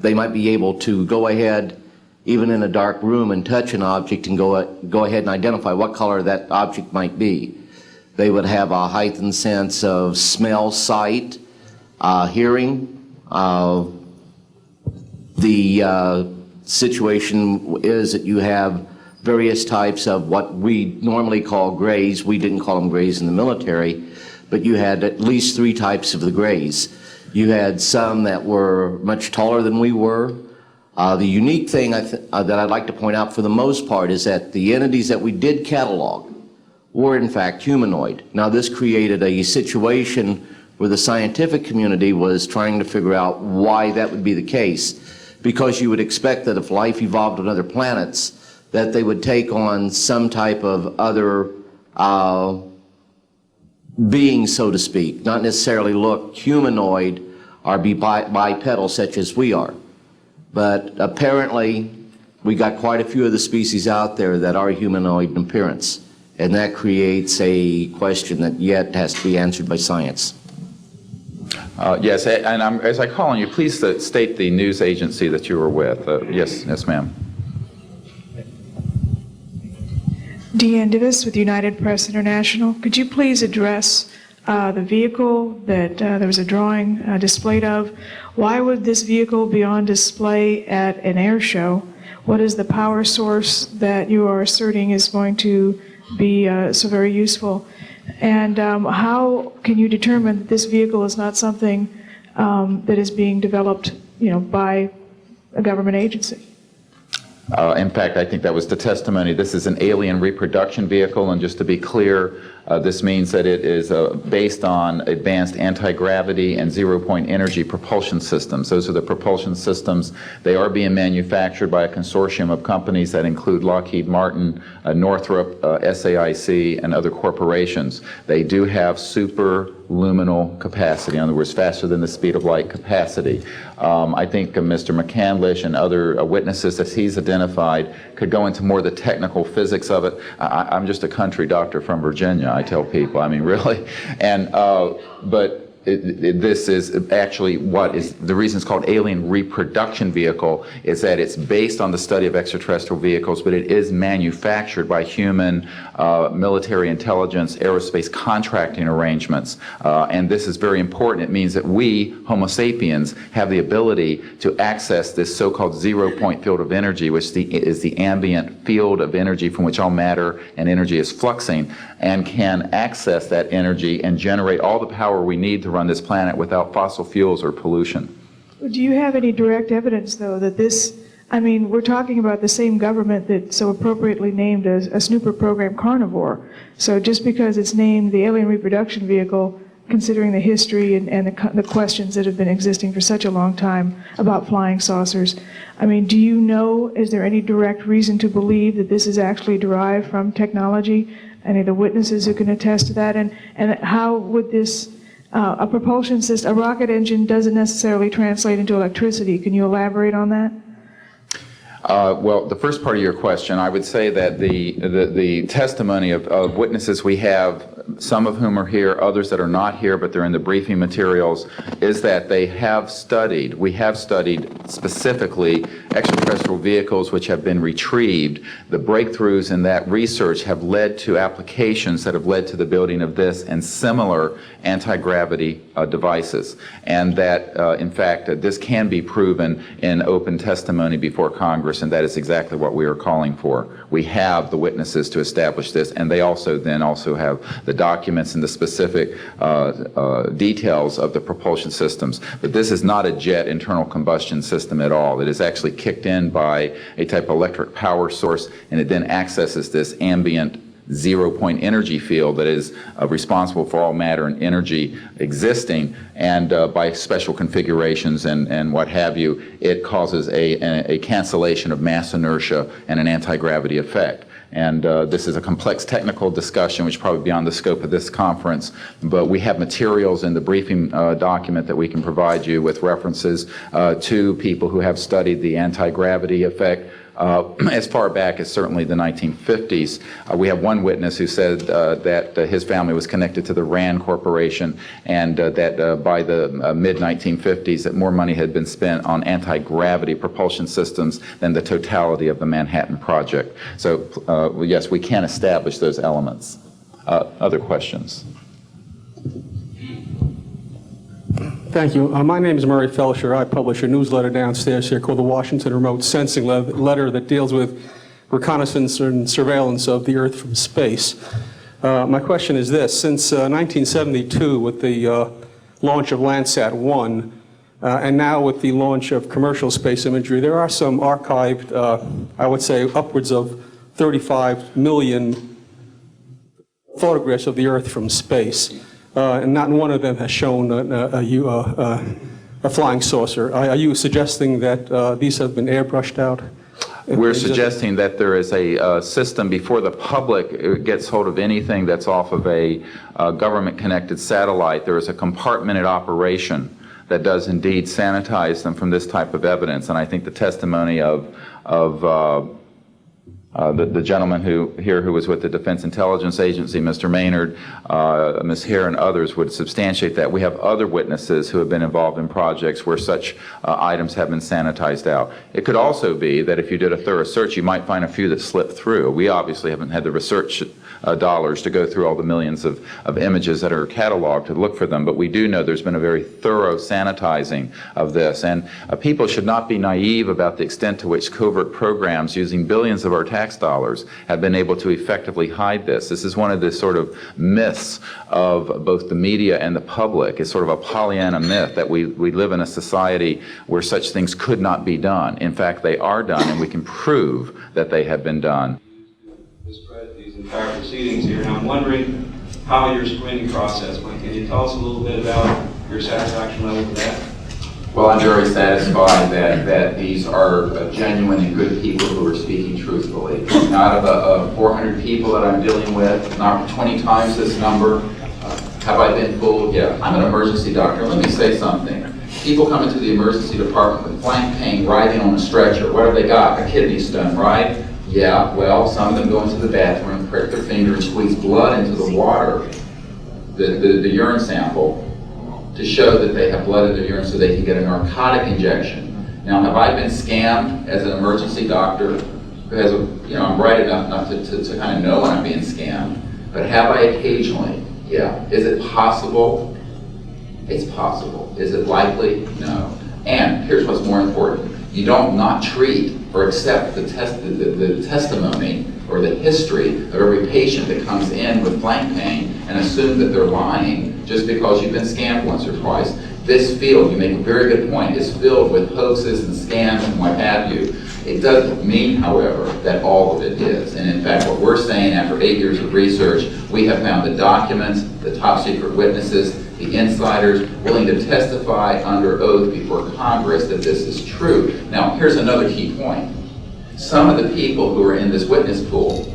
they might be able to go ahead, even in a dark room, and touch an object and go ahead and identify what color that object might be. They would have a heightened sense of smell, sight, hearing. The situation is that you have various types of what we normally call grays. We didn't call them grays in the military, but you had at least 3 types of the grays. You had some that were much taller than we were. The unique thing that I'd like to point out for the most part is that the entities that we did catalog were in fact humanoid. Now this created a situation where the scientific community was trying to figure out why that would be the case, because you would expect that if life evolved on other planets, that they would take on some type of other being, so to speak, not necessarily look humanoid or be bipedal such as we are. But apparently, we got quite a few of the species out there that are humanoid in appearance, and that creates a question that yet has to be answered by science. Yes, and as I call on you, please state the news agency that you were with. Yes, ma'am. Deanne Divis with United Press International. Could you please address the vehicle that there was a drawing displayed of? Why would this vehicle be on display at an air show? What is the power source that you are asserting is going to be so very useful? And how can you determine that this vehicle is not something that is being developed, by a government agency? In fact, I think that was the testimony. This is an alien reproduction vehicle, and just to be clear, this means that it is based on advanced anti-gravity and zero-point energy propulsion systems. Those are the propulsion systems. They are being manufactured by a consortium of companies that include Lockheed Martin, Northrop, SAIC, and other corporations. They do have superluminal capacity, in other words, faster than the speed of light capacity. I think Mr. McCandlish and other witnesses that he's identified could go into more of the technical physics of it. I'm just a country doctor from Virginia, I tell people, I mean, really. And, but this is actually what is the reason it's called alien reproduction vehicle is that it's based on the study of extraterrestrial vehicles, but it is manufactured by human military intelligence, aerospace contracting arrangements. And this is very important. It means that we, Homo sapiens, have the ability to access this so-called zero-point field of energy, which is the ambient field of energy from which all matter and energy is fluxing, and can access that energy and generate all the power we need to run this planet without fossil fuels or pollution. Do you have any direct evidence, though, that this, I mean, we're talking about the same government that so appropriately named a snooper program carnivore. So just because it's named the alien reproduction vehicle, considering the history and the questions that have been existing for such a long time about flying saucers, I mean, do you know, is there any direct reason to believe that this is actually derived from technology? Any of the witnesses who can attest to that? And how would this, a propulsion system, a rocket engine doesn't necessarily translate into electricity. Can you elaborate on that? Well, the first part of your question, I would say that the testimony of witnesses we have, some of whom are here, others that are not here, but they're in the briefing materials, is that they have studied, we have studied specifically extraterrestrial vehicles which have been retrieved. The breakthroughs in that research have led to applications that have led to the building of this and similar anti-gravity devices. And that, in fact, this can be proven in open testimony before Congress, and that is exactly what we are calling for. We have the witnesses to establish this, and they also have the documents and the specific details of the propulsion systems. But this is not a jet internal combustion system at all. It is actually kicked in by a type of electric power source, and it then accesses this ambient zero-point energy field that is responsible for all matter and energy existing, and by special configurations and what have you, it causes a cancellation of mass inertia and an anti-gravity effect. And this is a complex technical discussion which is probably beyond the scope of this conference, but we have materials in the briefing document that we can provide you with references to people who have studied the anti-gravity effect as far back as certainly the 1950s. We have one witness who said that his family was connected to the RAND Corporation, and that by the mid-1950s that more money had been spent on anti-gravity propulsion systems than the totality of the Manhattan Project. So yes, we can establish those elements. Other questions? Thank you. My name is Murray Felsher. I publish a newsletter downstairs here called the Washington Remote Sensing Letter that deals with reconnaissance and surveillance of the Earth from space. My question is this. Since 1972, with the launch of Landsat 1, and now with the launch of commercial space imagery, there are some archived, I would say, upwards of 35 million photographs of the Earth from space. And not one of them has shown a flying saucer. Are you suggesting that these have been airbrushed out? We're suggesting that there is a system before the public gets hold of anything that's off of a government-connected satellite. There is a compartmented operation that does indeed sanitize them from this type of evidence. And I think the testimony of the gentleman who was with the Defense Intelligence Agency, Mr. Maynard, Ms. Hare, and others would substantiate that. We have other witnesses who have been involved in projects where such items have been sanitized out. It could also be that if you did a thorough search, you might find a few that slipped through. We obviously haven't had the research dollars to go through all the millions of images that are cataloged to look for them, but we do know there's been a very thorough sanitizing of this. And people should not be naive about the extent to which covert programs using billions of our tax dollars have been able to effectively hide this. This is one of the sort of myths of both the media and the public. It's sort of a Pollyanna myth that we live in a society where such things could not be done. In fact, they are done, and we can prove that they have been done. These entire proceedings here, and I'm wondering how your screening process went. Can you tell us a little bit about your satisfaction level with that? Well, I'm very satisfied that these are genuine and good people who are speaking truthfully. Out of 400 people that I'm dealing with, not 20 times this number, have I been fooled? Yeah. I'm an emergency doctor. Let me say something. People come into the emergency department with flank pain, writhing on a stretcher. What have they got? A kidney stone, right? Yeah, well, some of them go into the bathroom, prick their finger, and squeeze blood into the water, the urine sample, to show that they have blood in their urine so they can get a narcotic injection. Now, have I been scammed as an emergency doctor who has I'm bright enough to kind of know when I'm being scammed, but have I occasionally? Yeah. Is it possible? It's possible. Is it likely? No. And here's what's more important. You don't not treat or accept the testimony or the history of every patient that comes in with flank pain and assume that they're lying just because you've been scammed once or twice. This field, you make a very good point, is filled with hoaxes and scams and what have you. It doesn't mean, however, that all of it is. And in fact, what we're saying after 8 years of research, we have found the documents, the top secret witnesses, the insiders willing to testify under oath before Congress that this is true. Now, here's another key point. Some of the people who are in this witness pool,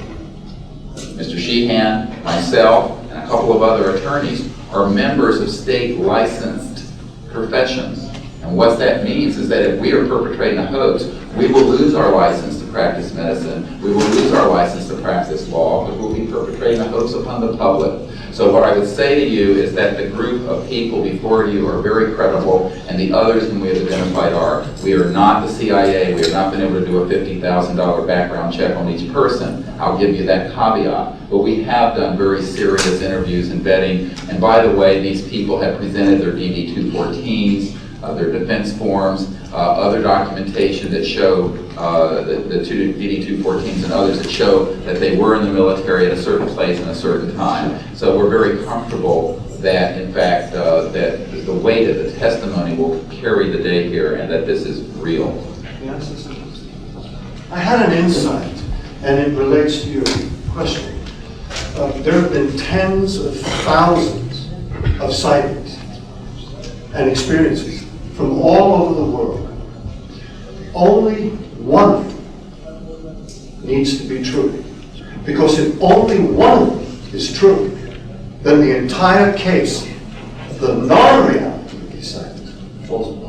Mr. Sheehan, myself, and a couple of other attorneys, are members of state licensed professions. And what that means is that if we are perpetrating a hoax, we will lose our license to practice medicine, we will lose our license to practice law, because we'll be perpetrating a hoax upon the public. So what I would say to you is that the group of people before you are very credible, and the others whom we have identified are. We are not the CIA. We have not been able to do a $50,000 background check on each person. I'll give you that caveat. But we have done very serious interviews and vetting. And by the way, these people have presented their DD-214s, their defense forms, other documentation that show the two DD-214s and others that show that they were in the military at a certain place and a certain time. So we're very comfortable that, in fact, that the weight of the testimony will carry the day here and that this is real. Yes, I had an insight, and it relates to your question. There have been tens of thousands of sightings and experiences from all over the world. Only one of them needs to be true. Because if only one of them is true, then the entire case of the non-reality of these sightings falls apart.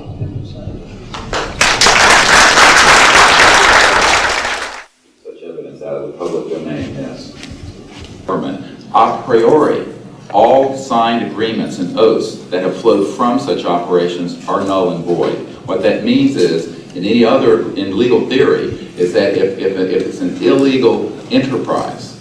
judgments and oaths that have flowed from such operations are null and void. What that means is, in legal theory, is that if it's an illegal enterprise,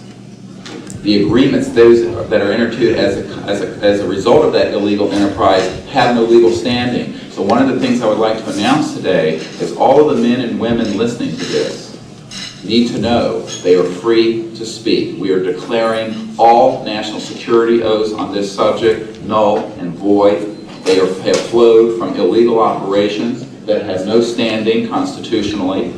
the agreements those that are entered into as a result of that illegal enterprise have no legal standing. So one of the things I would like to announce today is all of the men and women listening to this need to know they are free to speak. We are declaring all national security oaths on this subject null and void. They have flowed from illegal operations that have no standing constitutionally.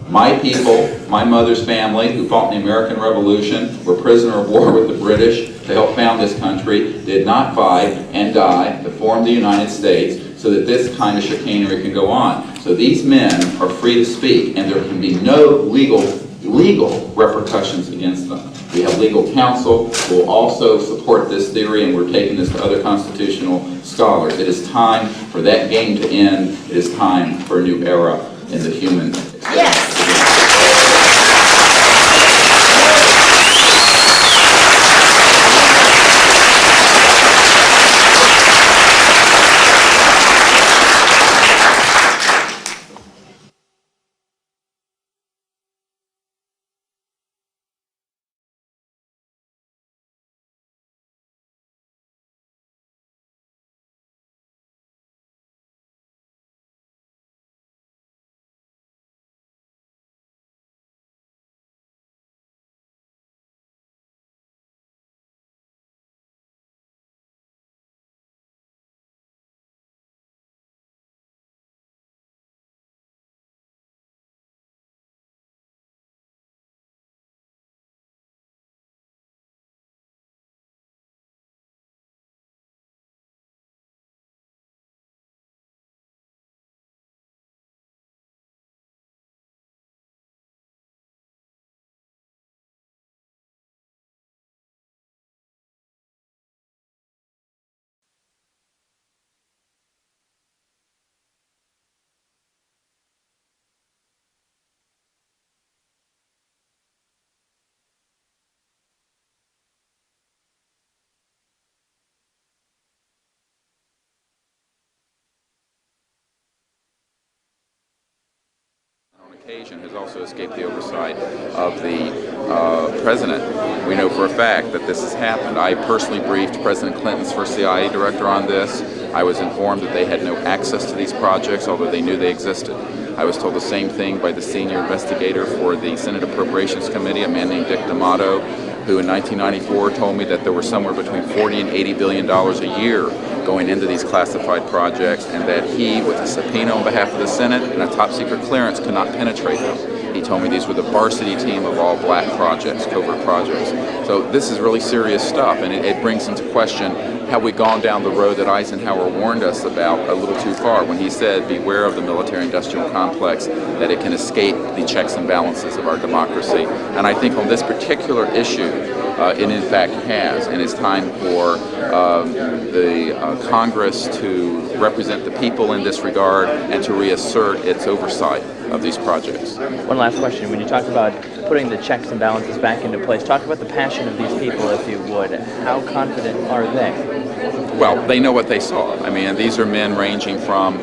My people, my mother's family, who fought in the American Revolution, were prisoner of war with the British to help found this country, did not fight and die to form the United States so that this kind of chicanery can go on. So these men are free to speak, and there can be no legal repercussions against them. We have legal counsel who will also support this theory, and we're taking this to other constitutional scholars. It is time for that game to end. It is time for a new era in the human experience. Yes. Occasion has also escaped the oversight of the president. We know for a fact that this has happened. I personally briefed President Clinton's first CIA director on this. I was informed that they had no access to these projects, although they knew they existed. I was told the same thing by the senior investigator for the Senate Appropriations Committee, a man named Dick D'Amato, who in 1994 told me that there were somewhere between $40 and $80 billion a year going into these classified projects, and that he, with a subpoena on behalf of the Senate and a top-secret clearance, could not penetrate them. He told me these were the varsity team of all black projects, covert projects. So this is really serious stuff, and it brings into question, have we gone down the road that Eisenhower warned us about a little too far when he said, beware of the military-industrial complex, that it can escape the checks and balances of our democracy. And I think on this particular issue, it in fact has, and it's time for the Congress to represent the people in this regard and to reassert its oversight of these projects. One last question. When you talk about putting the checks and balances back into place, talk about the passion of these people, if you would. How confident are they? Well, they know what they saw. I mean, these are men ranging from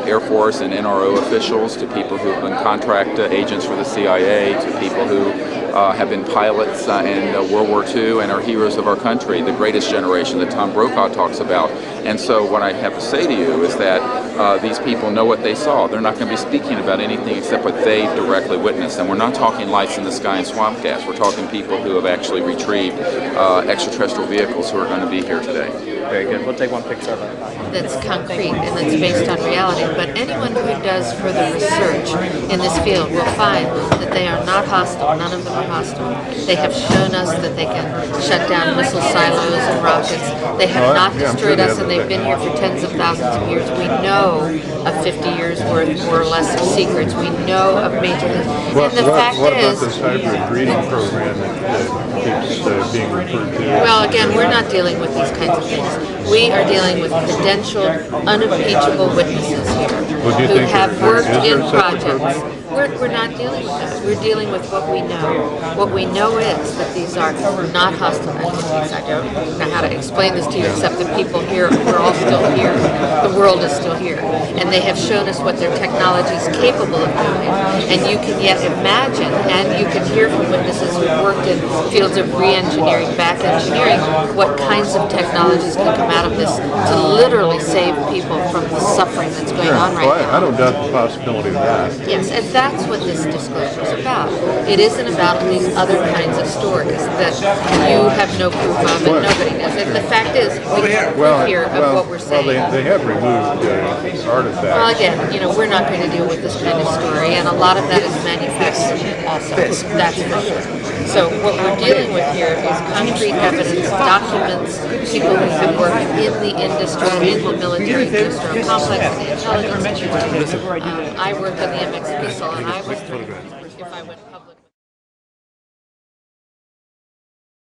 Air Force and NRO officials to people who have been contract agents for the CIA to people who have been pilots in World War II and are heroes of our country, the greatest generation that Tom Brokaw talks about. And so what I have to say to you is that these people know what they saw. They're not going to be speaking about anything except what they directly witnessed. And we're not talking lights in the sky and swamp gas. We're talking people who have actually retrieved extraterrestrial vehicles who are going to be here today. Very good. We'll take one picture of that. That's concrete and that's based on reality. But anyone who does further research in this field will find that they are not hostile. None of them are hostile. They have shown us that they can shut down missile silos and rockets. They have not destroyed us, and they've been here for tens of thousands of years. We know of 50 years worth, more or less, of secrets. We know of major things. And the fact is, what about this hybrid breeding program that keeps being referred to? Well, again, we're not dealing with these kinds of things. We are dealing with credentialed, unimpeachable witnesses here who have worked in projects. We're not dealing with that. We're dealing with what we know. What we know is that these are not hostile entities. I don't know how to explain this to you except that people here, we're all still here. The world is still here. And they have shown us what their technology is capable of doing. And you can yet imagine, and you can hear from witnesses who've worked in fields of re-engineering, back engineering, what kinds of technologies can come out of this to literally save people from the suffering that's going on right now. I don't doubt the possibility of that. Yes, and that's what this disclosure is about. It isn't about these other kinds of stories that you have no proof of and nobody does. And the fact is, we have proof here of what we're saying. Well, they have removed artifacts. Well, again, we're not going to deal with this kind of story, and a lot of that is manufactured also. That's for sure. So what we're dealing with here is concrete evidence, documents, people who have worked in the industry, in the military industrial complex, in the intelligence industry. I worked on the MX missile, and I was, if I went public.